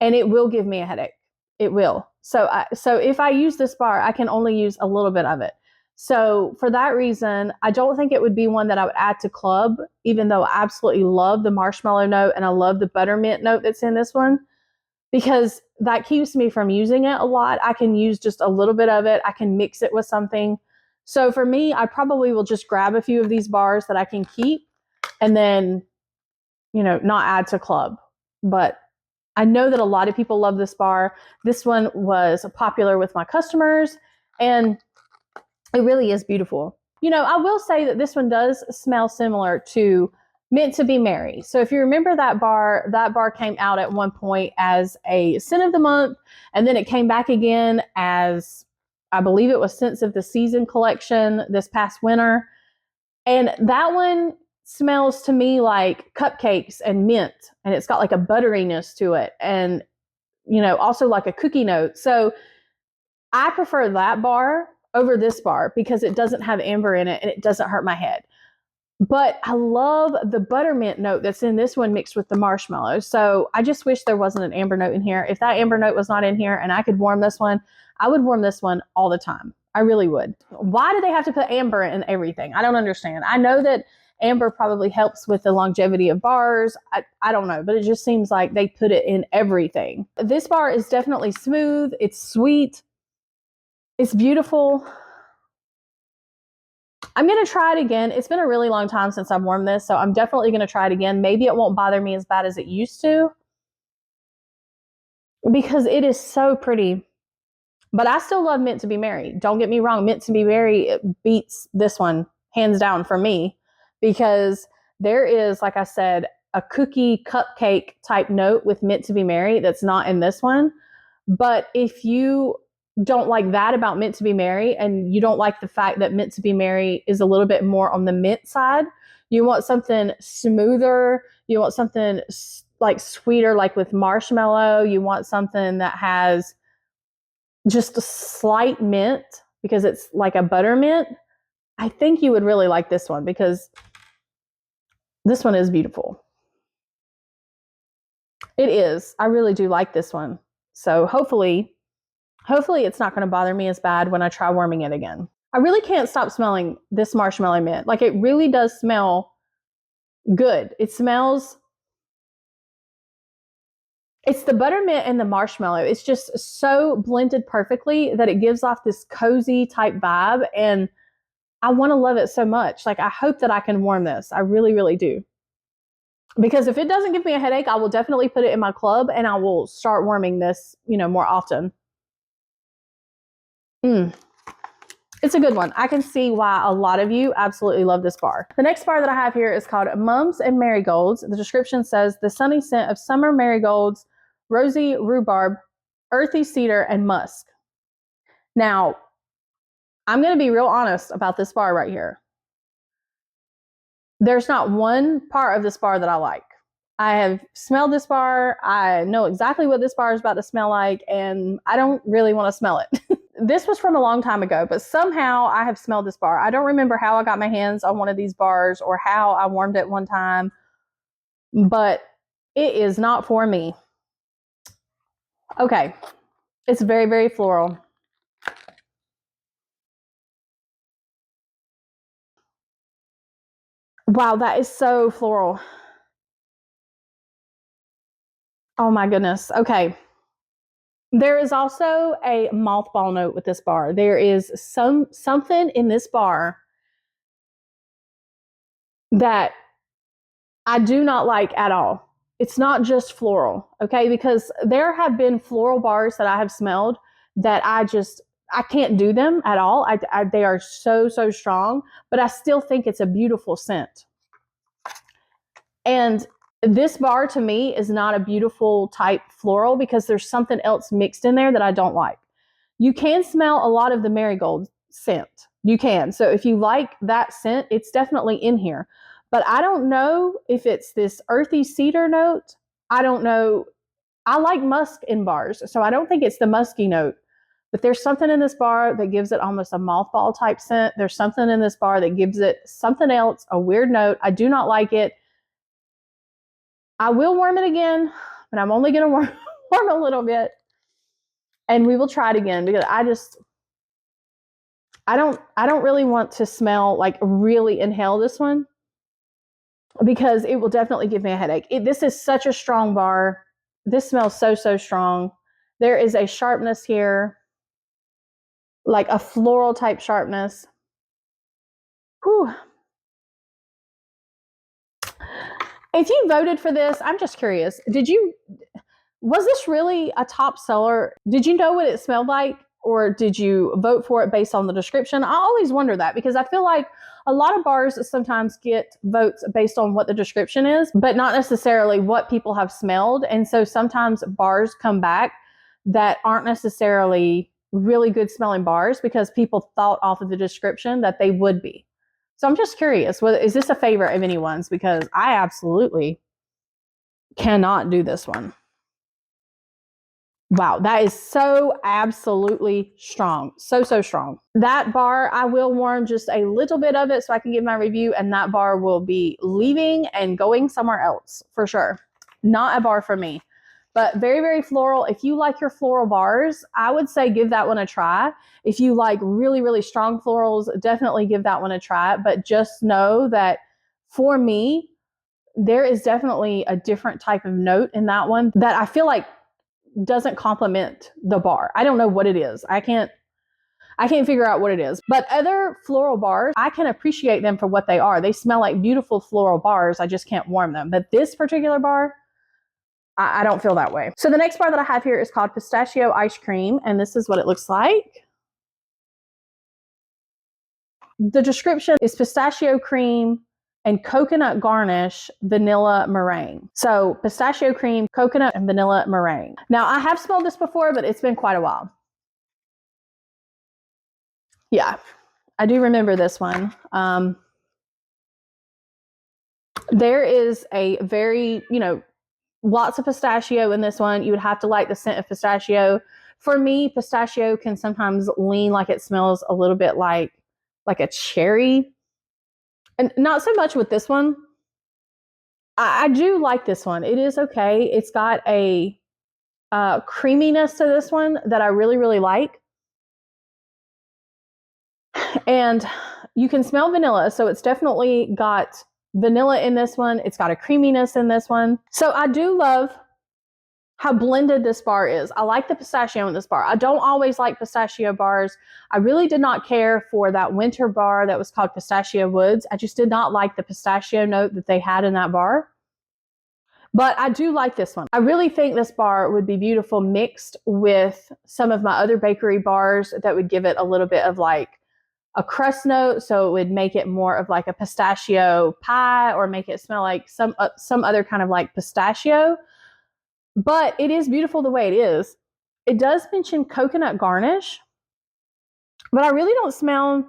and it will give me a headache. It will. So if I use this bar, I can only use a little bit of it. So for that reason, I don't think it would be one that I would add to club, even though I absolutely love the marshmallow note and I love the buttermint note that's in this one, because that keeps me from using it a lot. I can use just a little bit of it. I can mix it with something. So for me, I probably will just grab a few of these bars that I can keep and then, not add to club. But I know that a lot of people love this bar. This one was popular with my customers, and it really is beautiful. I will say that this one does smell similar to Meant to Be Merry. So if you remember that bar came out at one point as a scent of the month, and then it came back again as, I believe it was Scents of the Season collection this past winter. And that one smells to me like cupcakes and mint, and it's got like a butteriness to it, and also like a cookie note. So I prefer that bar over this bar because it doesn't have amber in it and it doesn't hurt my head. But I love the buttermint note that's in this one mixed with the marshmallow. So I just wish there wasn't an amber note in here. If that amber note was not in here and I could warm this one, I would warm this one all the time. I really would. Why do they have to put amber in everything? I don't understand. I know that amber probably helps with the longevity of bars. I don't know, but it just seems like they put it in everything. This bar is definitely smooth. It's sweet. It's beautiful. I'm going to try it again. It's been a really long time since I've warmed this, so I'm definitely going to try it again. Maybe it won't bother me as bad as it used to, because it is so pretty. But I still love Meant to Be Merry. Don't get me wrong. Meant to Be Merry, it beats this one hands down for me, because there is, like I said, a cookie cupcake type note with Meant to Be Merry that's not in this one. But if you don't like that about Meant to Be Merry, and you don't like the fact that Meant to Be Merry is a little bit more on the mint side, you want something smoother, you want something like sweeter, like with marshmallow, you want something that has just a slight mint because it's like a buttermint, I think you would really like this one, because this one is beautiful. It is. I really do like this one. So hopefully it's not going to bother me as bad when I try warming it again. I really can't stop smelling this marshmallow mint. Like, it really does smell good. It smells, it's the buttermint and the marshmallow. It's just so blended perfectly that it gives off this cozy type vibe, and I want to love it so much. Like, I hope that I can warm this. I really, really do. Because if it doesn't give me a headache, I will definitely put it in my club, and I will start warming this, more often. It's a good one. I can see why a lot of you absolutely love this bar. The next bar that I have here is called Mums and Marigolds. The description says, the sunny scent of summer marigolds, rosy rhubarb, earthy cedar, and musk. Now, I'm going to be real honest about this bar right here. There's not one part of this bar that I like. I have smelled this bar. I know exactly what this bar is about to smell like, and I don't really want to smell it. This was from a long time ago, but somehow I have smelled this bar. I don't remember how I got my hands on one of these bars or how I warmed it one time, but it is not for me. Okay, it's very, very floral. Wow, that is so floral. Oh my goodness. Okay. There is also a mothball note with this bar. There is something in this bar that I do not like at all. It's not just floral, okay? Because there have been floral bars that I have smelled that I can't do them at all. They are so, so strong, but I still think it's a beautiful scent. And this bar to me is not a beautiful type floral because there's something else mixed in there that I don't like. You can smell a lot of the marigold scent. You can. So if you like that scent, it's definitely in here. but I don't know if it's this earthy cedar note. I don't know. I like musk in bars, so I don't think it's the musky note. But there's something in this bar that gives it almost a mothball type scent. There's something in this bar that gives it something else, a weird note. I do not like it. I will warm it again, but I'm only going to warm a little bit. And we will try it again because I don't really want to smell, like really inhale this one, because it will definitely give me a headache. This is such a strong bar. This smells so, so strong. There is a sharpness here, like a floral type sharpness. Whew. If you voted for this, I'm just curious. Was this really a top seller? Did you know what it smelled like? Or did you vote for it based on the description? I always wonder that, because I feel like a lot of bars sometimes get votes based on what the description is, but not necessarily what people have smelled. And so sometimes bars come back that aren't necessarily really good smelling bars because people thought off of the description that they would be. So I'm just curious, is this a favorite of anyone's? Because I absolutely cannot do this one. Wow, that is so absolutely strong. So, so strong. That bar, I will warm just a little bit of it so I can give my review, and that bar will be leaving and going somewhere else for sure. Not a bar for me, but very, very floral. If you like your floral bars, I would say give that one a try. If you like really, really strong florals, definitely give that one a try. But just know that for me, there is definitely a different type of note in that one that I feel like doesn't complement the bar. I don't know what it is. I can't figure out what it is. But other floral bars, I can appreciate them for what they are. They smell like beautiful floral bars. I just can't warm them. But this particular bar, I don't feel that way. So the next bar that I have here is called Pistachio Ice Cream, and this is what it looks like. The description is pistachio cream and coconut garnish vanilla meringue. So pistachio cream, coconut, and vanilla meringue. Now I have smelled this before, but it's been quite a while. Yeah, I do remember this one. There is a very, lots of pistachio in this one. You would have to like the scent of pistachio. For me, pistachio can sometimes lean like it smells a little bit like a cherry. And not so much with this one. I do like this one. It is okay. It's got a creaminess to this one that I really, really like. And you can smell vanilla. So it's definitely got vanilla in this one. It's got a creaminess in this one. So I do love how blended this bar is. I like the pistachio in this bar. I don't always like pistachio bars. I really did not care for that winter bar that was called Pistachio Woods. I just did not like the pistachio note that they had in that bar. But I do like this one. I really think this bar would be beautiful mixed with some of my other bakery bars that would give it a little bit of like a crust note. So it would make it more of like a pistachio pie, or make it smell like some other kind of like pistachio. But it is beautiful the way it is. It does mention coconut garnish, but I really don't smell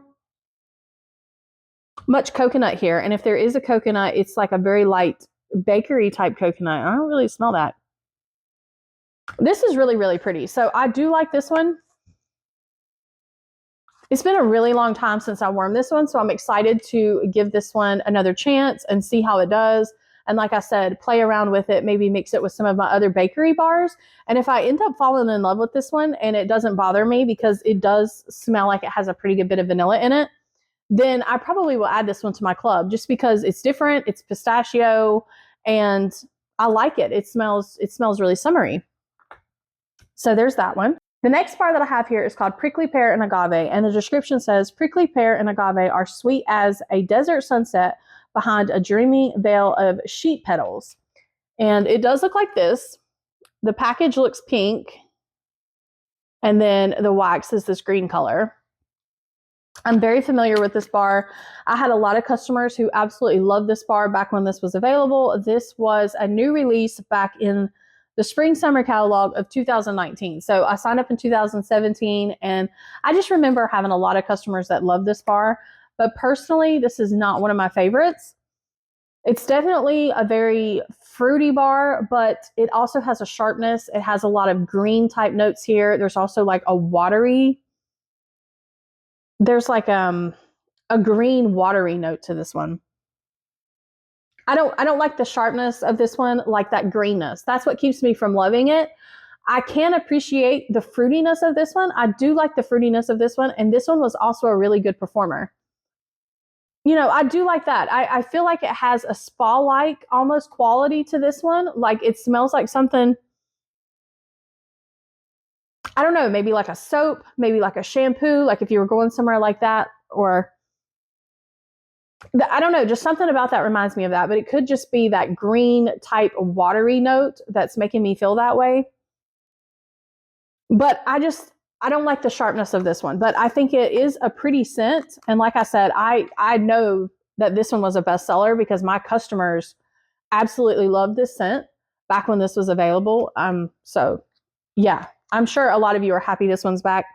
much coconut here. And if there is a coconut, it's like a very light bakery type coconut. I don't really smell that. This is really, really pretty. So I do like this one. It's been a really long time since I warmed this one, so I'm excited to give this one another chance and see how it does. And like I said, play around with it, maybe mix it with some of my other bakery bars. And if I end up falling in love with this one and it doesn't bother me because it does smell like it has a pretty good bit of vanilla in it, then I probably will add this one to my club just because it's different. It's pistachio and I like it. It smells really summery. So there's that one. The next bar that I have here is called Prickly Pear and Agave. And the description says, prickly pear and agave are sweet as a desert sunset behind a dreamy veil of sheet petals. And it does look like this. The package looks pink. And then the wax is this green color. I'm very familiar with this bar. I had a lot of customers who absolutely loved this bar back when this was available. This was a new release back in the spring summer catalog of 2019. So I signed up in 2017 and I just remember having a lot of customers that loved this bar. But personally, this is not one of my favorites. It's definitely a very fruity bar, but it also has a sharpness. It has a lot of green type notes here. There's also like a watery, there's like a green watery note to this one. I don't like the sharpness of this one, like that greenness. That's what keeps me from loving it. I can appreciate the fruitiness of this one. I do like the fruitiness of this one, and this one was also a really good performer. You know, I do like that. I feel like it has a spa-like almost quality to this one. Like it smells like something, I don't know, maybe like a soap, maybe like a shampoo, like if you were going somewhere like that, or I don't know, just something about that reminds me of that. But it could just be that green type watery note that's making me feel that way. But I don't like the sharpness of this one, but I think it is a pretty scent. And like I said, I know that this one was a bestseller because my customers absolutely loved this scent back when this was available. So yeah, I'm sure a lot of you are happy this one's back.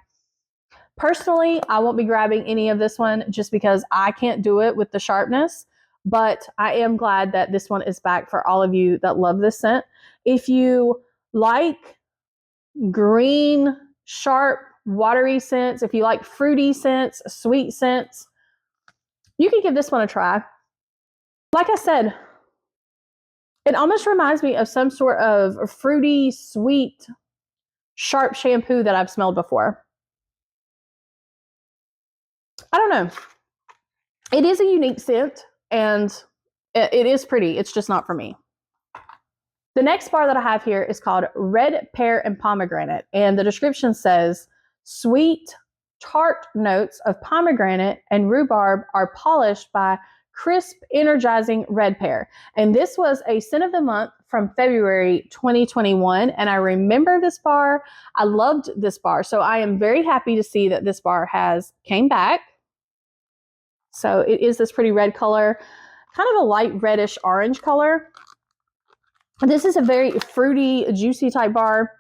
Personally, I won't be grabbing any of this one just because I can't do it with the sharpness, but I am glad that this one is back for all of you that love this scent. If you like green, sharp, watery scents, if you like fruity scents, sweet scents, you can give this one a try. Like I said, it almost reminds me of some sort of fruity, sweet, sharp shampoo that I've smelled before. I don't know. It is a unique scent, and it is pretty. It's just not for me. The next bar that I have here is called Red Pear and Pomegranate, and the description says, sweet, tart notes of pomegranate and rhubarb are polished by crisp, energizing red pear. And this was a scent of the month from February 2021, and I remember this bar. I loved this bar, so I am very happy to see that this bar has came back. So it is this pretty red color, kind of a light reddish orange color. This is a very fruity, juicy type bar,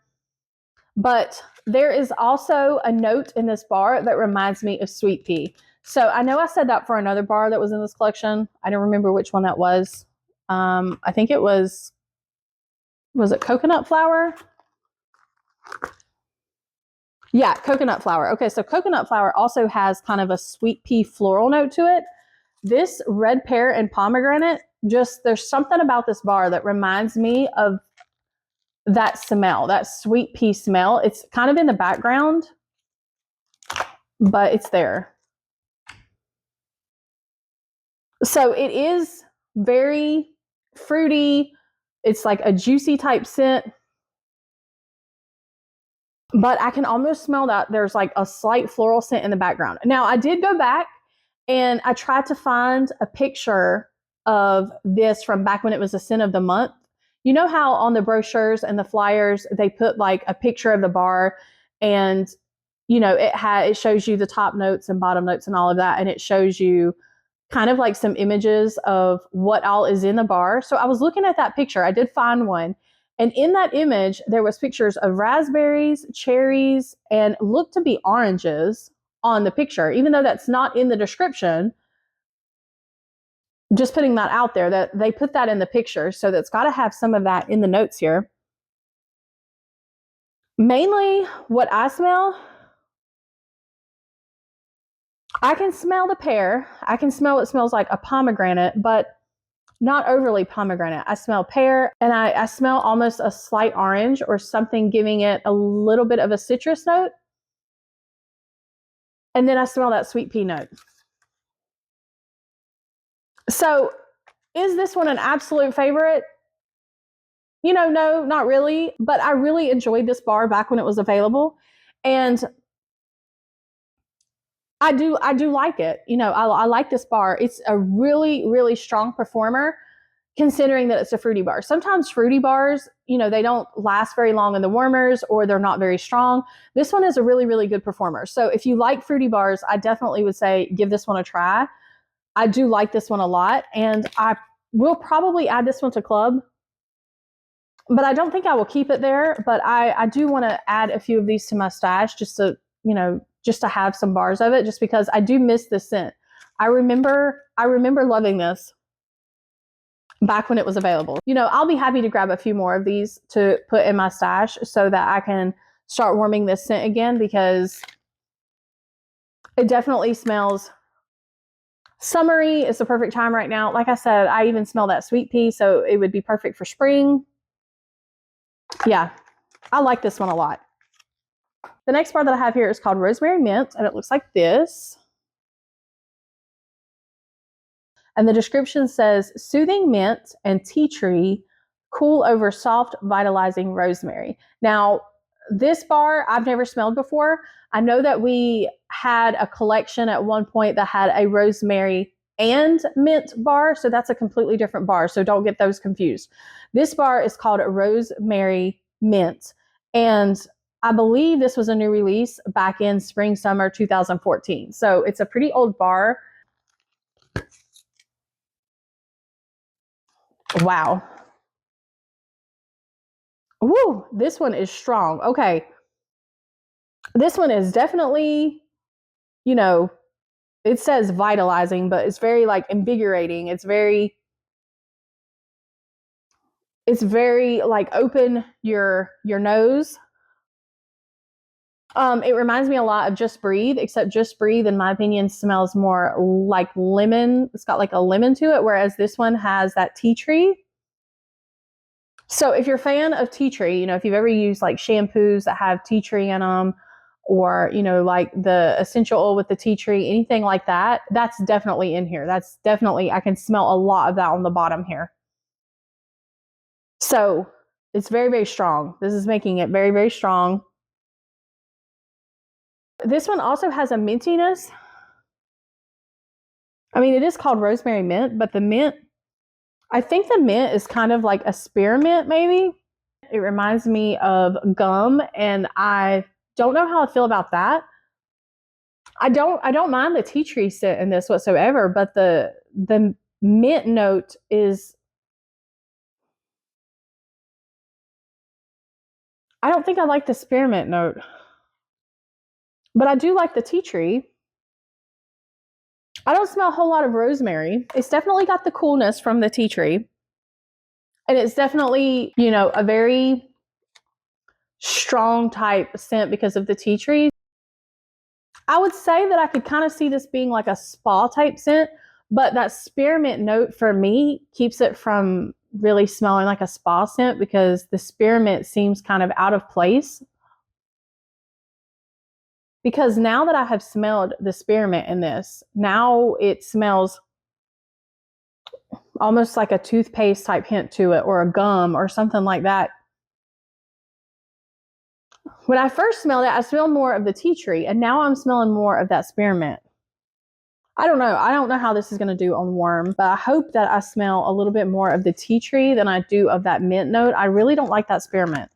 but there is also a note in this bar that reminds me of sweet pea. So I know I said that for another bar that was in this collection. I don't remember which one that was. I think it was it coconut flower? Yeah, coconut flower. Okay, so coconut flower also has kind of a sweet pea floral note to it. This red pear and pomegranate, just there's something about this bar that reminds me of that smell, that sweet pea smell. It's kind of in the background, but it's there. So it is very fruity. It's like a juicy type scent. But I can almost smell that there's like a slight floral scent in the background. Now, I did go back and I tried to find a picture of this from back when it was a scent of the month. You know how on the brochures and the flyers, they put like a picture of the bar, and you know, it shows you the top notes and bottom notes and all of that. And it shows you kind of like some images of what all is in the bar. So I was looking at that picture. I did find one. And in that image, there was pictures of raspberries, cherries, and looked to be oranges on the picture, even though that's not in the description. Just putting that out there, that they put that in the picture. So that's got to have some of that in the notes here. Mainly what I smell, I can smell the pear. I can smell what smells like a pomegranate, but not overly pomegranate. I smell pear, and I smell almost a slight orange or something, giving it a little bit of a citrus note. And then I smell that sweet pea note. So is this one an absolute favorite? You know, no, not really. But I really enjoyed this bar back when it was available. And I do like it. You know, I like this bar. It's a really, really strong performer, considering that it's a fruity bar. Sometimes fruity bars, you know, they don't last very long in the warmers, or they're not very strong. This one is a really, really good performer. So if you like fruity bars, I definitely would say give this one a try. I do like this one a lot, and I will probably add this one to club, but I don't think I will keep it there. But I do want to add a few of these to my stash, just to, you know, just to have some bars of it, just because I do miss this scent. I remember loving this. back when it was available. You know, I'll be happy to grab a few more of these to put in my stash so that I can start warming this scent again, because it definitely smells summery. It's the perfect time right now. Like I said, I even smell that sweet pea, so it would be perfect for spring. Yeah, I like this one a lot. The next bar that I have here is called Rosemary Mint, and it looks like this. And the description says, soothing mint and tea tree, cool over soft, vitalizing rosemary. Now, this bar I've never smelled before. I know that we had a collection at one point that had a rosemary and mint bar, so that's a completely different bar, so don't get those confused. This bar is called Rosemary Mint, and I believe this was a new release back in spring, summer 2014. So it's a pretty old bar. Wow. Woo, this one is strong. Okay. This one is definitely, you know, it says vitalizing, but it's very like invigorating. It's very like open your nose. It reminds me a lot of Just Breathe, except Just Breathe, in my opinion, smells more like lemon. It's got like a lemon to it, whereas this one has that tea tree. So if you're a fan of tea tree, you know, if you've ever used like shampoos that have tea tree in them, or, you know, like the essential oil with the tea tree, anything like that, that's definitely in here. That's definitely, I can smell a lot of that on the bottom here. So it's very, very strong. This is making it very, very strong. This one also has a mintiness. I mean, it is called Rosemary Mint, but the mint, I think the mint is kind of like a spearmint, maybe. It reminds me of gum, and I don't know how I feel about that. I don't mind the tea tree scent in this whatsoever, but the mint note is, I don't think I like the spearmint note, but I do like the tea tree. I don't smell a whole lot of rosemary. It's definitely got the coolness from the tea tree, and it's definitely, you know, a very strong type scent because of the tea tree. I would say that I could kind of see this being like a spa type scent, but that spearmint note for me keeps it from really smelling like a spa scent, because the spearmint seems kind of out of place. Because now that I have smelled the spearmint in this, now it smells almost like a toothpaste type hint to it, or a gum or something like that. When I first smelled it, I smelled more of the tea tree, and now I'm smelling more of that spearmint. I don't know. I don't know how this is going to do on warm, but I hope that I smell a little bit more of the tea tree than I do of that mint note. I really don't like that spearmint.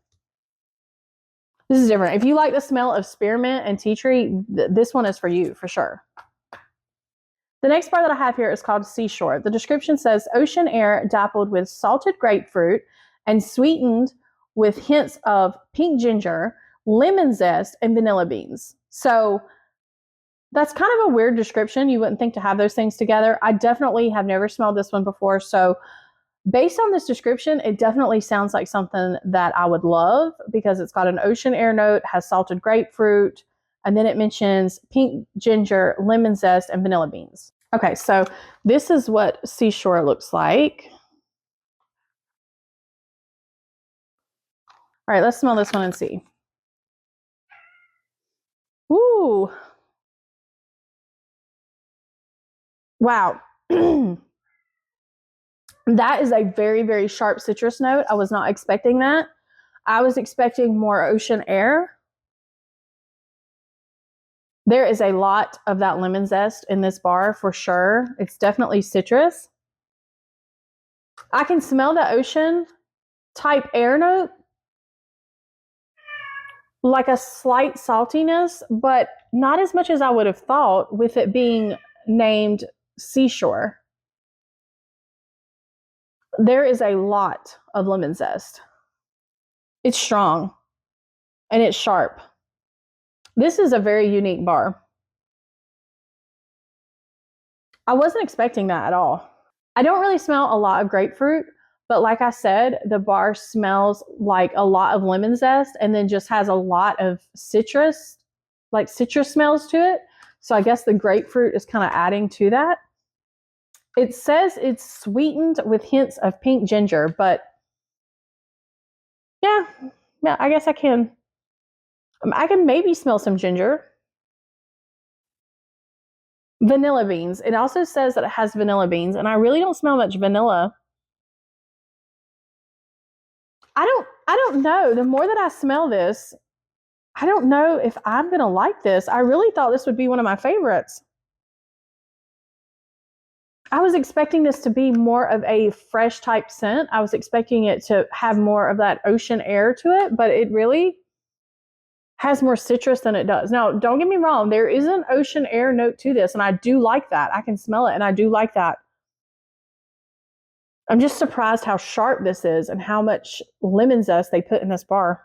This is different. If you like the smell of spearmint and tea tree, this one is for you for sure. The next bar that I have here is called Seashore. The description says, ocean air dappled with salted grapefruit and sweetened with hints of pink ginger, lemon zest, and vanilla beans. So that's kind of a weird description. You wouldn't think to have those things together. I definitely have never smelled this one before. So based on this description, it definitely sounds like something that I would love, because it's got an ocean air note, has salted grapefruit, and then it mentions pink ginger, lemon zest, and vanilla beans. Okay, so this is what Seashore looks like. All right, let's smell this one and see. Ooh. Wow. That is a very, very sharp citrus note. I was not expecting that. I was expecting more ocean air. There is a lot of that lemon zest in this bar for sure. It's definitely citrus. I can smell the ocean type air note, like a slight saltiness, but not as much as I would have thought with it being named Seashore. There is a lot of lemon zest. It's strong and it's sharp. This is a very unique bar. I wasn't expecting that at all. I don't really smell a lot of grapefruit, but like I said, the bar smells like a lot of lemon zest and then just has a lot of citrus, like citrus smells to it. So I guess the grapefruit is kind of adding to that. It says it's sweetened with hints of pink ginger, but yeah, I guess I can maybe smell some ginger. Vanilla beans. It also says that it has vanilla beans, and I really don't smell much vanilla. I don't know. The more that I smell this, I don't know if I'm going to like this. I really thought this would be one of my favorites. I was expecting this to be more of a fresh type scent. I was expecting it to have more of that ocean air to it, but it really has more citrus than it does. Now, don't get me wrong. There is an ocean air note to this, and I do like that. I can smell it, and I do like that. I'm just surprised how sharp this is and how much lemon zest they put in this bar.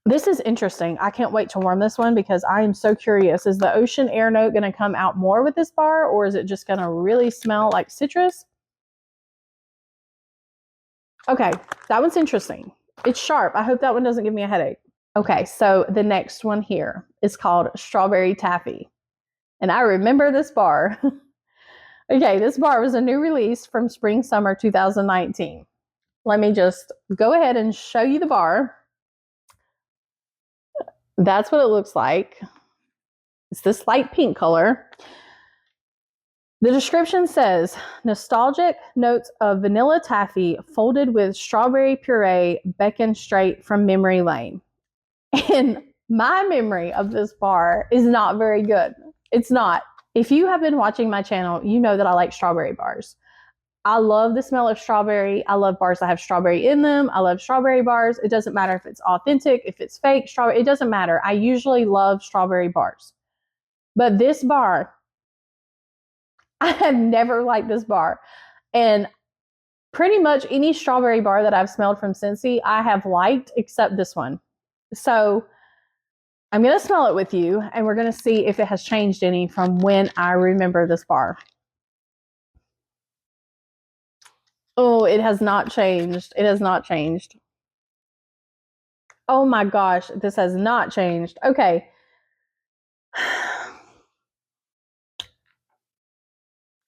This is interesting. I can't wait to warm this one because I am so curious. Is the ocean air note going to come out more with this bar, or is it just going to really smell like citrus? Okay, that one's interesting. It's sharp. I hope that one doesn't give me a headache. Okay, so the next one here is called Strawberry Taffy. And I remember this bar. Okay, this bar was a new release from spring summer 2019. Let me just go ahead and show you the bar. That's what it looks like. It's this light pink color. The description says, nostalgic notes of vanilla taffy folded with strawberry puree beckon straight from memory lane. And my memory of this bar is not very good. It's not. If you have been watching my channel, you know that I like strawberry bars. I love the smell of strawberry. I love bars that have strawberry in them. I love strawberry bars. It doesn't matter if it's authentic, if it's fake strawberry. It doesn't matter. I usually love strawberry bars. But this bar, I have never liked this bar. And pretty much any strawberry bar that I've smelled from Scentsy, I have liked except this one. So I'm going to smell it with you, and we're going to see if it has changed any from when I remember this bar. Oh, it has not changed. It has not changed. Oh my gosh, this has not changed. Okay.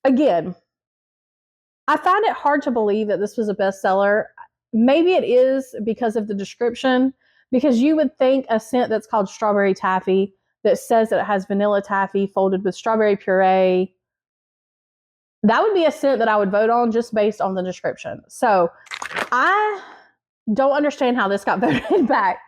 Again, I find it hard to believe that this was a bestseller. Maybe it is because of the description, because you would think a scent that's called Strawberry Taffy that says that it has vanilla taffy folded with strawberry puree, that would be a scent that I would vote on just based on the description. So I don't understand how this got voted back.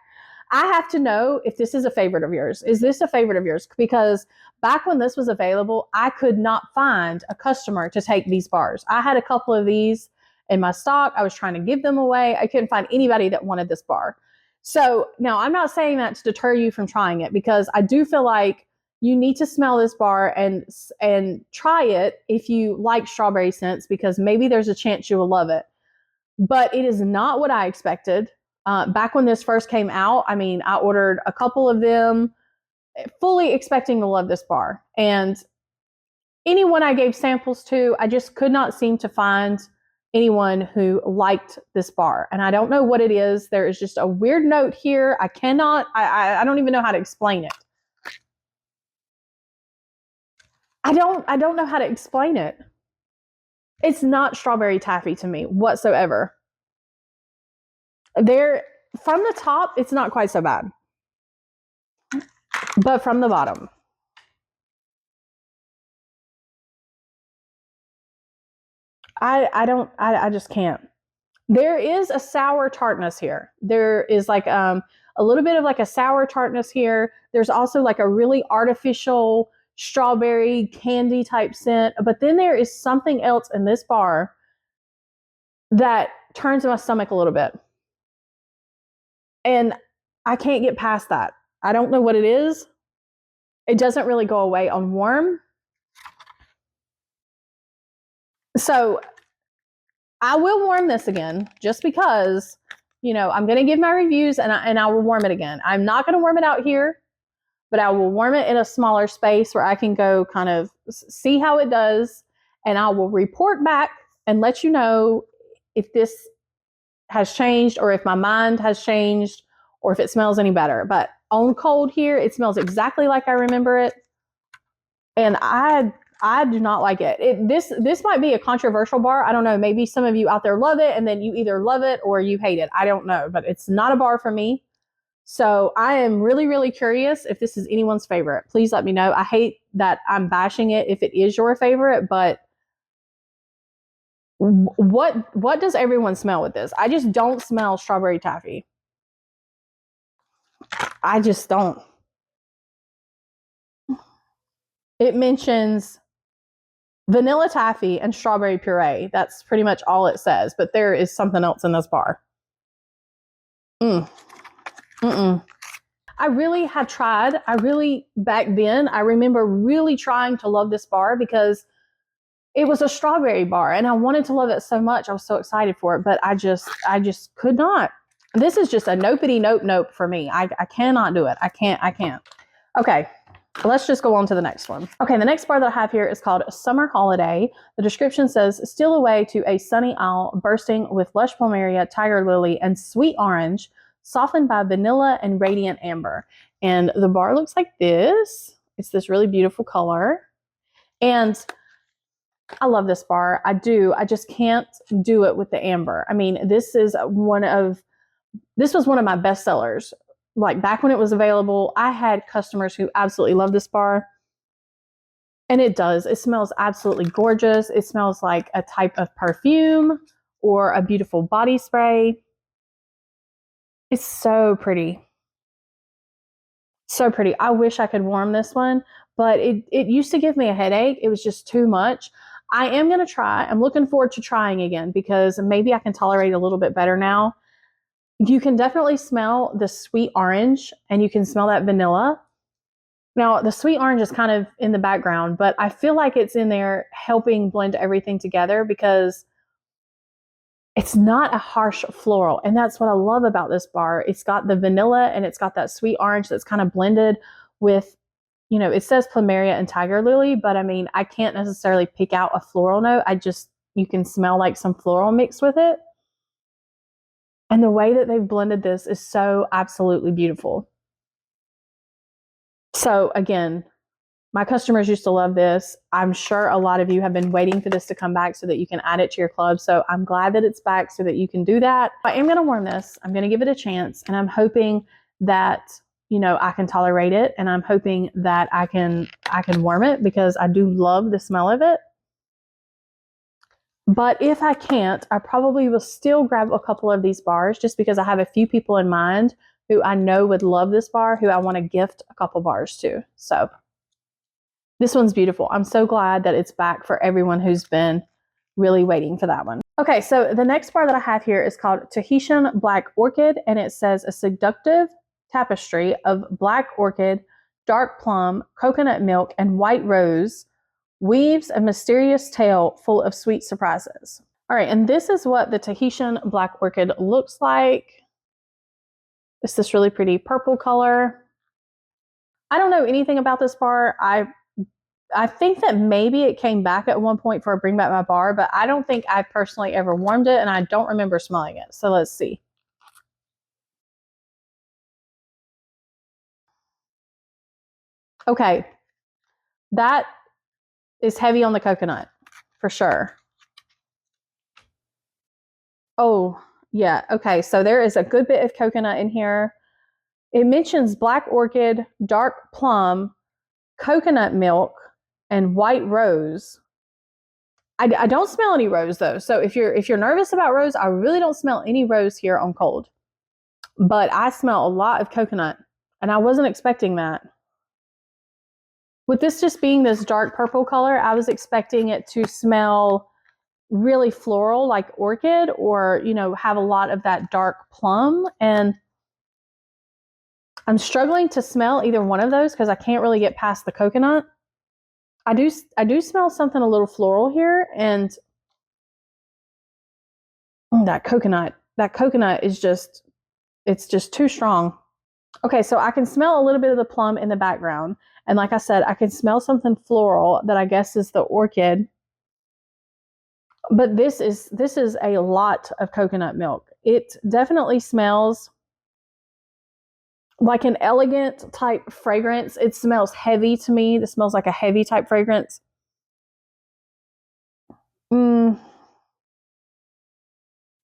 I have to know if this is a favorite of yours. Is this a favorite of yours? Because back when this was available, I could not find a customer to take these bars. I had a couple of these in my stock. I was trying to give them away. I couldn't find anybody that wanted this bar. So now I'm not saying that to deter you from trying it, because I do feel like you need to smell this bar and try it if you like strawberry scents, because maybe there's a chance you will love it. But it is not what I expected. Back when this first came out, I mean, I ordered a couple of them fully expecting to love this bar. And anyone I gave samples to, I just could not seem to find anyone who liked this bar. And I don't know what it is. There is just a weird note here. I don't even know how to explain it. I don't know how to explain it. It's not strawberry taffy to me whatsoever. From the top, it's not quite so bad. But from the bottom, I just can't. There is a sour tartness here. There is like a little bit of like a sour tartness here. There's also like a really artificial strawberry candy type scent. But then there is something else in this bar that turns my stomach a little bit. And I can't get past that. I don't know what it is. It doesn't really go away on warm. So I will warm this again just because, I'm going to give my reviews and I will warm it again. I'm not going to warm it out here, but I will warm it in a smaller space where I can go kind of see how it does and I will report back and let you know if this has changed or if my mind has changed or if it smells any better. But on cold here, it smells exactly like I remember it. And I do not like it. This might be a controversial bar. I don't know. Maybe some of you out there love it and then you either love it or you hate it. I don't know, but it's not a bar for me. So I am really, really curious if this is anyone's favorite. Please let me know. I hate that I'm bashing it if it is your favorite, but what does everyone smell with this? I just don't smell strawberry taffy. I just don't. It mentions vanilla taffy and strawberry puree. That's pretty much all it says, but there is something else in this bar. I really had tried. Back then, I remember really trying to love this bar because it was a strawberry bar and I wanted to love it so much. I was so excited for it, but I just could not. This is just a nopey nope for me. I cannot do it. I can't. Okay, let's just go on to the next one. Okay, the next bar that I have here is called Summer Holiday. The description says, steal away to a sunny isle bursting with lush plumeria, tiger lily, and sweet orange, softened by vanilla and radiant amber. And the bar looks like this. It's this really beautiful color. And I love this bar. I do. I just can't do it with the amber. I mean, this was one of my best sellers. Like back when it was available, I had customers who absolutely love this bar. And it does. It smells absolutely gorgeous. It smells like a type of perfume or a beautiful body spray. It's so pretty. So pretty. I wish I could warm this one, but it used to give me a headache. It was just too much. I am going to try. I'm looking forward to trying again because maybe I can tolerate it a little bit better now. You can definitely smell the sweet orange and you can smell that vanilla. Now, the sweet orange is kind of in the background, but I feel like it's in there helping blend everything together because it's not a harsh floral. And that's what I love about this bar. It's got the vanilla and it's got that sweet orange that's kind of blended with, you know, it says plumeria and tiger lily, but I mean, I can't necessarily pick out a floral note. You can smell like some floral mixed with it. And the way that they've blended this is so absolutely beautiful. So again, my customers used to love this. I'm sure a lot of you have been waiting for this to come back so that you can add it to your club. So I'm glad that it's back so that you can do that. I am going to warm this. I'm going to give it a chance. And I'm hoping that, you know, I can tolerate it. And I'm hoping that I can warm it because I do love the smell of it. But if I can't, I probably will still grab a couple of these bars just because I have a few people in mind who I know would love this bar, who I want to gift a couple bars to. So this one's beautiful. I'm so glad that it's back for everyone who's been really waiting for that one. Okay, so the next bar that I have here is called Tahitian Black Orchid, and it says a seductive tapestry of black orchid, dark plum, coconut milk, and white rose weaves a mysterious tale full of sweet surprises. All right, and this is what the Tahitian Black Orchid looks like. It's this really pretty purple color. I don't know anything about this bar. I think that maybe it came back at one point for a Bring Back My Bar, but I don't think I personally ever warmed it, and I don't remember smelling it. So let's see. Okay, that is heavy on the coconut for sure. Oh, yeah. Okay, so there is a good bit of coconut in here. It mentions black orchid, dark plum, coconut milk, and white rose. I don't smell any rose though. So if you're nervous about rose, I really don't smell any rose here on cold. But I smell a lot of coconut, and I wasn't expecting that. With this just being this dark purple color, I was expecting it to smell really floral like orchid, or, you know, have a lot of that dark plum. And I'm struggling to smell either one of those because I can't really get past the coconut. I do smell something a little floral here, and that coconut is just, it's just too strong. Okay, so I can smell a little bit of the plum in the background. And like I said, I can smell something floral that I guess is the orchid. But this is a lot of coconut milk. It definitely smells like an elegant type fragrance. It smells heavy to me. This smells like a heavy type fragrance.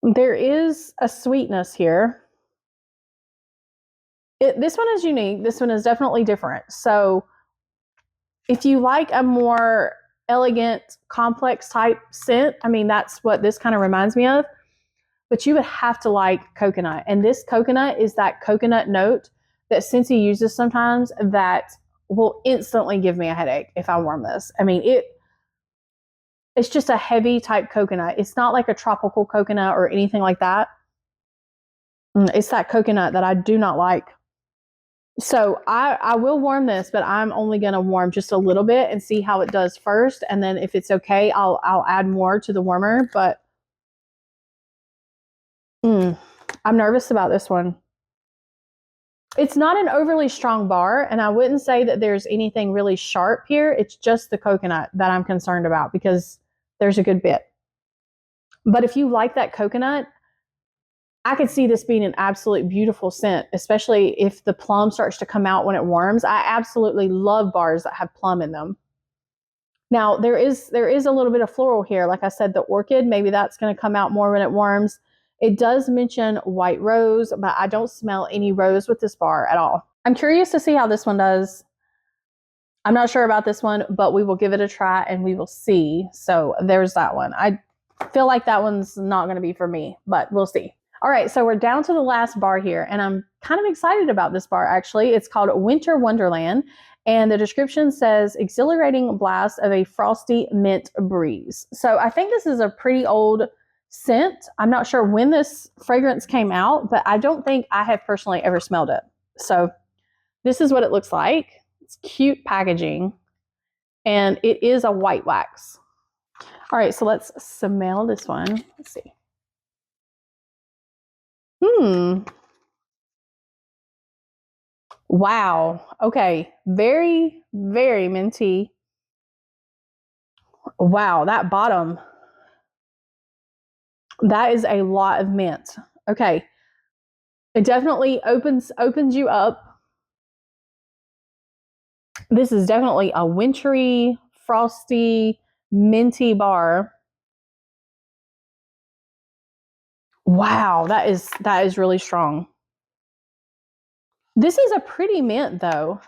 There is a sweetness here. This one is unique. This one is definitely different. So if you like a more elegant, complex type scent, I mean, that's what this kind of reminds me of. But you would have to like coconut. And this coconut is that coconut note that Scentsy uses sometimes that will instantly give me a headache if I warm this. I mean, it's just a heavy type coconut. It's not like a tropical coconut or anything like that. It's that coconut that I do not like. So I will warm this, but I'm only going to warm just a little bit and see how it does first. And then if it's okay, I'll add more to the warmer. But I'm nervous about this one. It's not an overly strong bar, and I wouldn't say that there's anything really sharp here. It's just the coconut that I'm concerned about because there's a good bit. But if you like that coconut, I could see this being an absolute beautiful scent, especially if the plum starts to come out when it warms. I absolutely love bars that have plum in them. Now, there is a little bit of floral here. Like I said, the orchid, maybe that's going to come out more when it warms. It does mention white rose, but I don't smell any rose with this bar at all. I'm curious to see how this one does. I'm not sure about this one, but we will give it a try and we will see. So there's that one. I feel like that one's not going to be for me, but we'll see. All right, so we're down to the last bar here, and I'm kind of excited about this bar, actually. It's called Winter Wonderland, and the description says, exhilarating blast of a frosty mint breeze. So I think this is a pretty old scent. I'm not sure when this fragrance came out, but I don't think I have personally ever smelled it. So this is what it looks like. It's cute packaging, and it is a white wax. All right, so let's smell this one. Let's see. Wow. Okay. Very, very minty. Wow, that bottom. That is a lot of mint. Okay. It definitely opens you up. This is definitely a wintry, frosty, minty bar. Wow, that is really strong. This is a pretty mint though.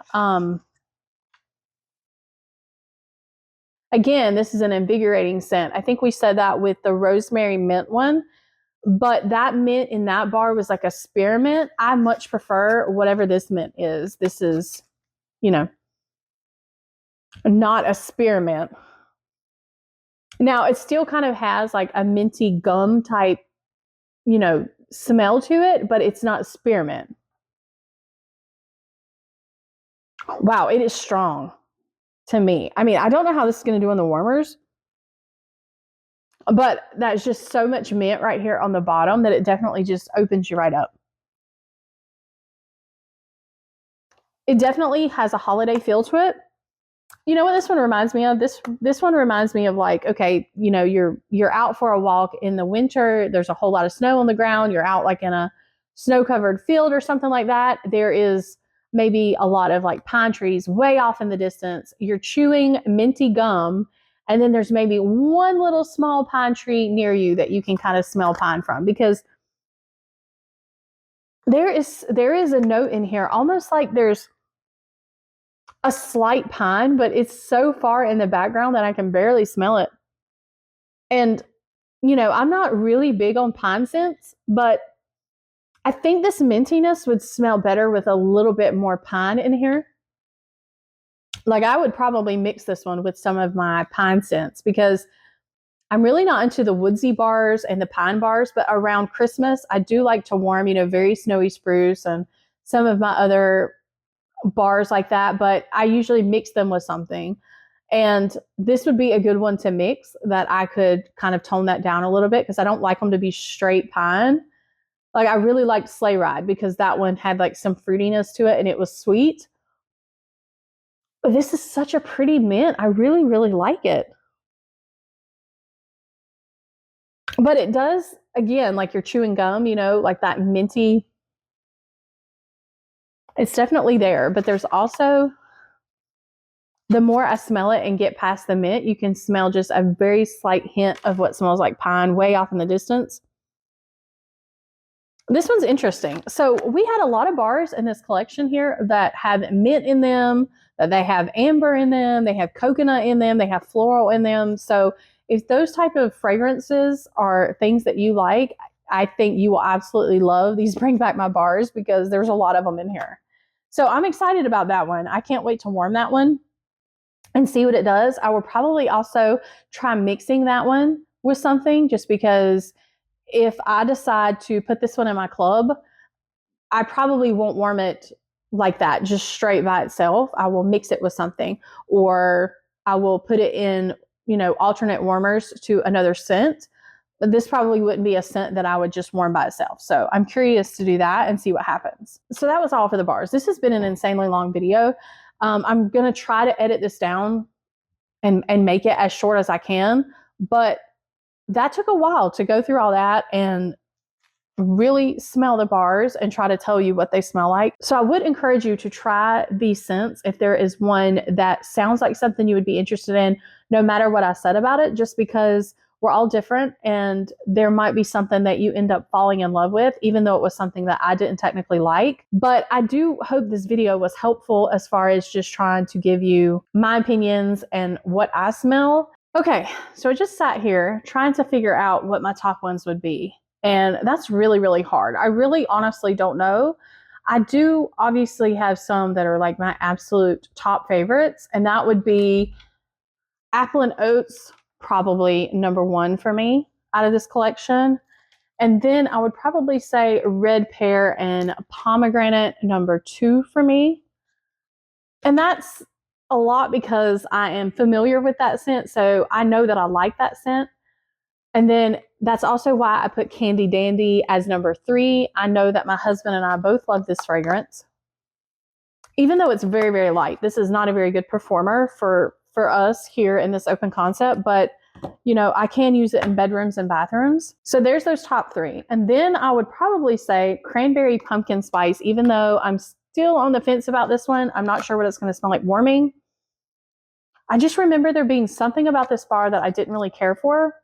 Again, this is an invigorating scent. I think we said that with the rosemary mint one, but that mint in that bar was like a spearmint. I much prefer whatever this mint is. This is, not a spearmint. Now, it still kind of has like a minty gum type, smell to it, but it's not spearmint. Wow, it is strong to me. I mean, I don't know how this is going to do on the warmers, but that's just so much mint right here on the bottom that it definitely just opens you right up. It definitely has a holiday feel to it. You know what this one reminds me of? This one reminds me of like, okay, you're out for a walk in the winter. There's a whole lot of snow on the ground. You're out like in a snow-covered field or something like that. There is maybe a lot of like pine trees way off in the distance. You're chewing minty gum, and then there's maybe one little small pine tree near you that you can kind of smell pine from, because there is a note in here, almost like there's a slight pine, but it's so far in the background that I can barely smell it. And, I'm not really big on pine scents, but I think this mintiness would smell better with a little bit more pine in here. Like, I would probably mix this one with some of my pine scents because I'm really not into the woodsy bars and the pine bars, but around Christmas, I do like to warm, very snowy spruce and some of my other bars like that, but I usually mix them with something. And this would be a good one to mix that I could kind of tone that down a little bit because I don't like them to be straight pine. Like, I really liked Sleigh Ride because that one had like some fruitiness to it and it was sweet. But this is such a pretty mint. I really, really like it. But it does, again, like you're chewing gum, you know, like that minty. It's definitely there, but there's also, the more I smell it and get past the mint, you can smell just a very slight hint of what smells like pine way off in the distance. This one's interesting. So we had a lot of bars in this collection here that have mint in them, that they have amber in them, they have coconut in them, they have floral in them. So if those type of fragrances are things that you like, I think you will absolutely love these Bring Back My Bars because there's a lot of them in here. So I'm excited about that one. I can't wait to warm that one and see what it does. I will probably also try mixing that one with something, just because if I decide to put this one in my club, I probably won't warm it like that, just straight by itself. I will mix it with something, or I will put it in, you know, alternate warmers to another scent. But this probably wouldn't be a scent that I would just warm by itself. So I'm curious to do that and see what happens. So that was all for the bars. This has been an insanely long video. I'm going to try to edit this down and make it as short as I can. But that took a while to go through all that and really smell the bars and try to tell you what they smell like. So I would encourage you to try these scents if there is one that sounds like something you would be interested in, no matter what I said about it, just because we're all different and there might be something that you end up falling in love with, even though it was something that I didn't technically like. But I do hope this video was helpful as far as just trying to give you my opinions and what I smell. Okay, so I just sat here trying to figure out what my top ones would be. And that's really, really hard. I really honestly don't know. I do obviously have some that are like my absolute top favorites, and that would be apple and oats, probably number one for me out of this collection. And then I would probably say red pear and pomegranate, number two for me. And that's a lot because I am familiar with that scent, so I know that I like that scent. And then that's also why I put Candy Dandy as number three. I know that my husband and I both love this fragrance. Even though it's very, very light, this is not a very good performer for us here in this open concept, but you know, I can use it in bedrooms and bathrooms. So there's those top three. And then I would probably say Cranberry Pumpkin Spice, even though I'm still on the fence about this one. I'm not sure what it's going to smell like warming. I just remember there being something about this bar that I didn't really care for.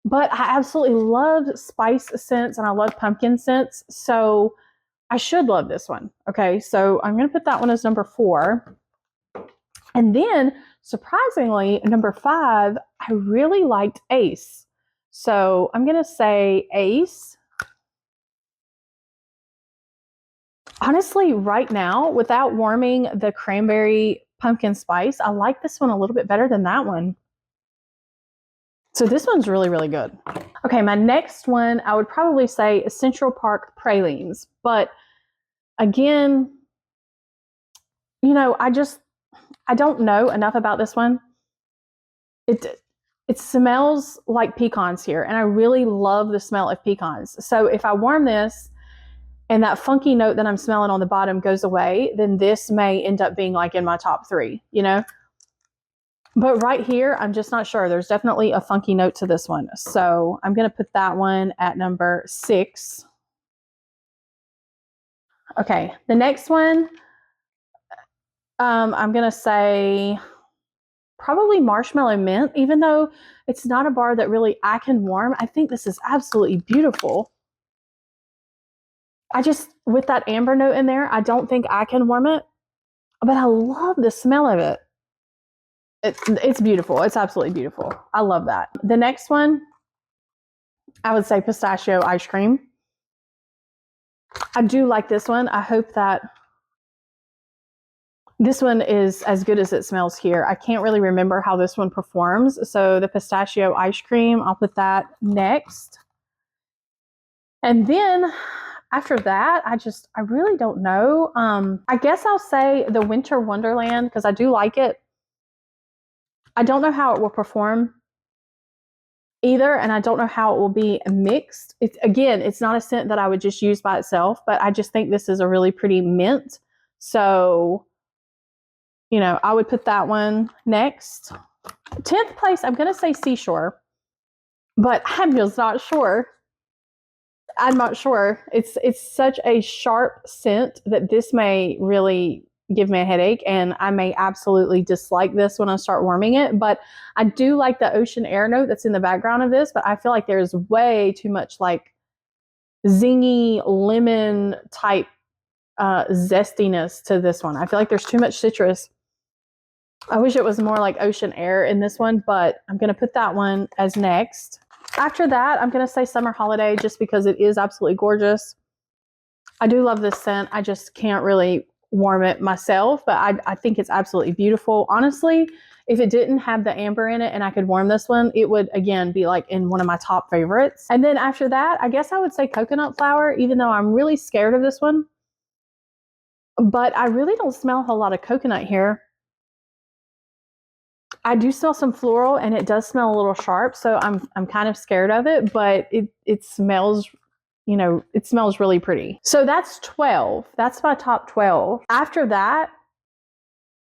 But I absolutely love spice scents and I love pumpkin scents. So I should love this one. Okay, so I'm going to put that one as number four. And then, surprisingly, number five, I really liked Ace. So I'm going to say Ace. Honestly, right now, without warming the cranberry pumpkin spice, I like this one a little bit better than that one. So this one's really, really good. Okay, my next one, I would probably say Central Park Pralines. But again, you know, I don't know enough about this one. It smells like pecans here, and I really love the smell of pecans. So if I warm this and that funky note that I'm smelling on the bottom goes away, then this may end up being like in my top three, you know? But right here, I'm just not sure. There's definitely a funky note to this one. So I'm going to put that one at number six. Okay, the next one, I'm going to say probably Marshmallow Mint, even though it's not a bar that really I can warm. I think this is absolutely beautiful. With that amber note in there, I don't think I can warm it, but I love the smell of it. It's beautiful. It's absolutely beautiful. I love that. The next one, I would say Pistachio Ice Cream. I do like this one. I hope that this one is as good as it smells here. I can't really remember how this one performs. So the Pistachio Ice Cream, I'll put that next. And then after that, I really don't know. I guess I'll say the Winter Wonderland because I do like it. I don't know how it will perform either, and I don't know how it will be mixed. It's not a scent that I would just use by itself, but I just think this is a really pretty mint. So, you know, I would put that one next. 10th place, I'm going to say Seashore. but I'm just not sure. I'm not sure. It's such a sharp scent that this may really give me a headache, and I may absolutely dislike this when I start warming it. But I do like the ocean air note that's in the background of this, but I feel like there's way too much like zingy lemon type zestiness to this one. I feel like there's too much citrus. I wish it was more like ocean air in this one, but I'm going to put that one as next. After that, I'm going to say Summer Holiday just because it is absolutely gorgeous. I do love this scent. I just can't really warm it myself, but I think it's absolutely beautiful. Honestly, if it didn't have the amber in it and I could warm this one, it would, again, be like in one of my top favorites. And then after that, I guess I would say Coconut Flower, even though I'm really scared of this one. But I really don't smell a whole lot of coconut here. I do smell some floral, and it does smell a little sharp, so I'm kind of scared of it, but it smells, you know, it smells really pretty. So that's 12. That's my top 12. After that,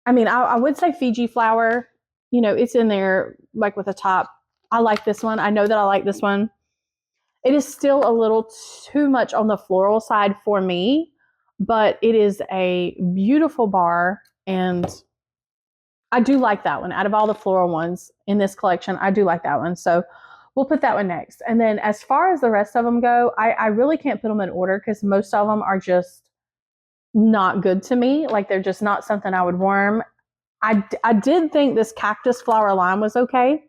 I mean, I would say Fiji Flower. You know, it's in there like with a top. I like this one. I know that I like this one. It is still a little too much on the floral side for me, but it is a beautiful bar, and I do like that one. Out of all the floral ones in this collection, I do like that one. So we'll put that one next. And then as far as the rest of them go, I really can't put them in order because most of them are just not good to me. Like they're just not something I would warm. I did think this Cactus Flower Lime was okay.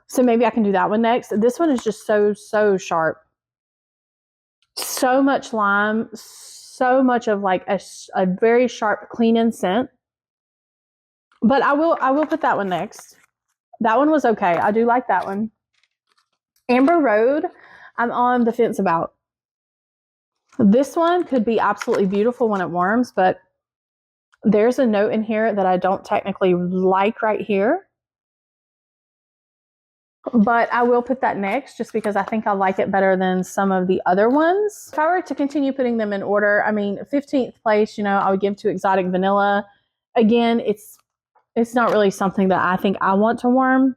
So maybe I can do that one next. This one is just so sharp. So much lime, so much of like a very sharp cleaning scent. But I will put that one next. That one was okay. I do like that one. Amber Road, I'm on the fence about. This one could be absolutely beautiful when it warms, but there's a note in here that I don't technically like right here. But I will put that next just because I think I like it better than some of the other ones. If I were to continue putting them in order, I mean, 15th place, you know, I would give to Exotic Vanilla. Again, it's not really something that I think I want to warm,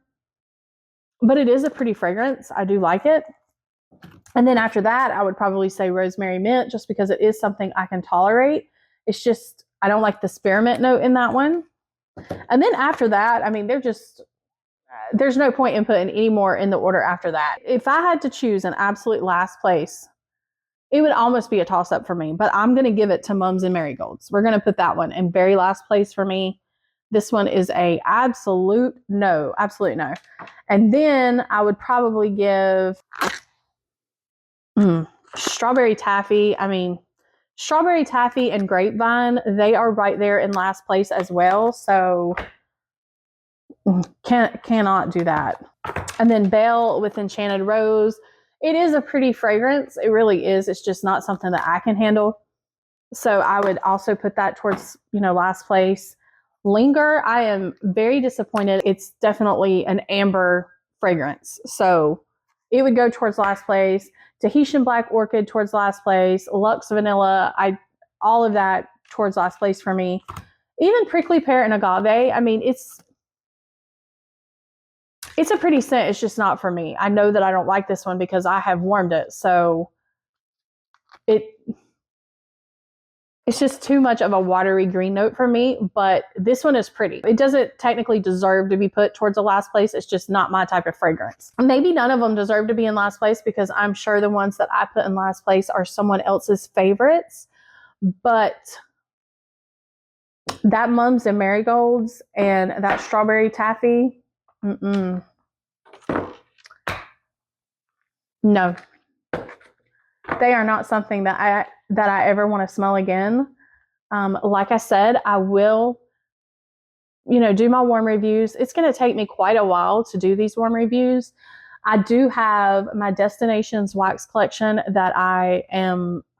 but it is a pretty fragrance. I do like it. And then after that, I would probably say Rosemary Mint just because it is something I can tolerate. It's just, I don't like the spearmint note in that one. And then after that, I mean, there's no point in putting any more in the order after that. If I had to choose an absolute last place, it would almost be a toss-up for me, but I'm going to give it to Mums and Marigolds. We're going to put that one in very last place for me. This one is a absolute no. And then I would probably give Strawberry Taffy. I mean, Strawberry Taffy and Grapevine, they are right there in last place as well. So cannot do that. And then Belle with Enchanted Rose. It is a pretty fragrance. It really is. It's just not something that I can handle. So I would also put that towards, you know, last place. Linger, I am very disappointed. It's definitely an amber fragrance. So it would go towards last place. Tahitian Black Orchid towards last place. Luxe Vanilla, all of that towards last place for me. Even Prickly Pear and Agave, I mean, it's a pretty scent. It's just not for me. I know that I don't like this one because I have warmed it. So it's just too much of a watery green note for me, but this one is pretty. It doesn't technically deserve to be put towards the last place. It's just not my type of fragrance. Maybe none of them deserve to be in last place because I'm sure the ones that I put in last place are someone else's favorites. But that Mums and Marigolds and that Strawberry Taffy, no. They are not something that I ever want to smell again. Like I said, I will, you know, do my warm reviews. It's going to take me quite a while to do these warm reviews. I do have my Destinations wax collection that I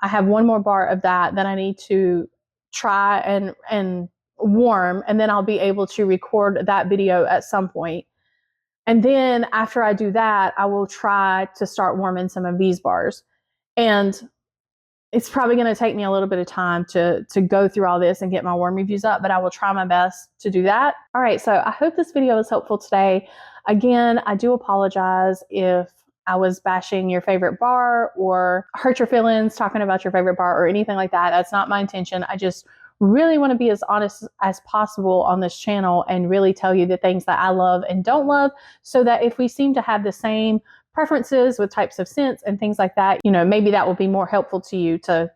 have one more bar of that I need to try and warm, and then I'll be able to record that video at some point. And then after I do that, I will try to start warming some of these bars. And it's probably going to take me a little bit of time to go through all this and get my warm reviews up, but I will try my best to do that. All right, so I hope this video was helpful today. Again, I do apologize if I was bashing your favorite bar or hurt your feelings talking about your favorite bar or anything like that. That's not my intention. I just really want to be as honest as possible on this channel and really tell you the things that I love and don't love, so that if we seem to have the same preferences with types of scents and things like that, you know, maybe that will be more helpful to you to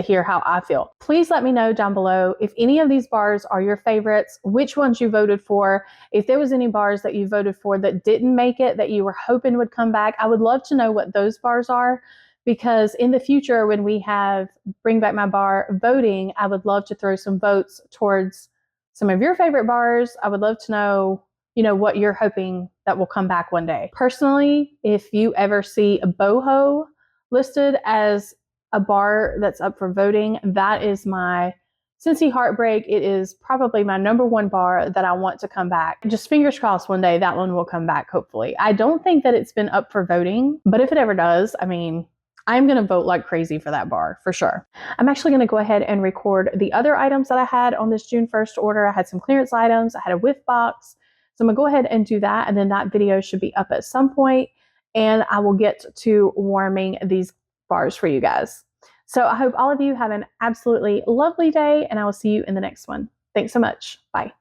hear how I feel. Please let me know down below if any of these bars are your favorites, which ones you voted for, if there was any bars that you voted for that didn't make it that you were hoping would come back. I would love to know what those bars are, because in the future when we have Bring Back My Bar voting, I would love to throw some votes towards some of your favorite bars. I would love to know, you know, what you're hoping that will come back one day. Personally, if you ever see a boho listed as a bar that's up for voting, that is my Scentsy heartbreak. It is probably my #1 bar that I want to come back. Just fingers crossed one day that one will come back, hopefully. I don't think that it's been up for voting, but if it ever does, I mean, I'm going to vote like crazy for that bar for sure. I'm actually going to go ahead and record the other items that I had on this June 1st order. I had some clearance items. I had a whiff box. So I'm going to go ahead and do that, and then that video should be up at some point, and I will get to warming these bars for you guys. So I hope all of you have an absolutely lovely day, and I will see you in the next one. Thanks so much. Bye.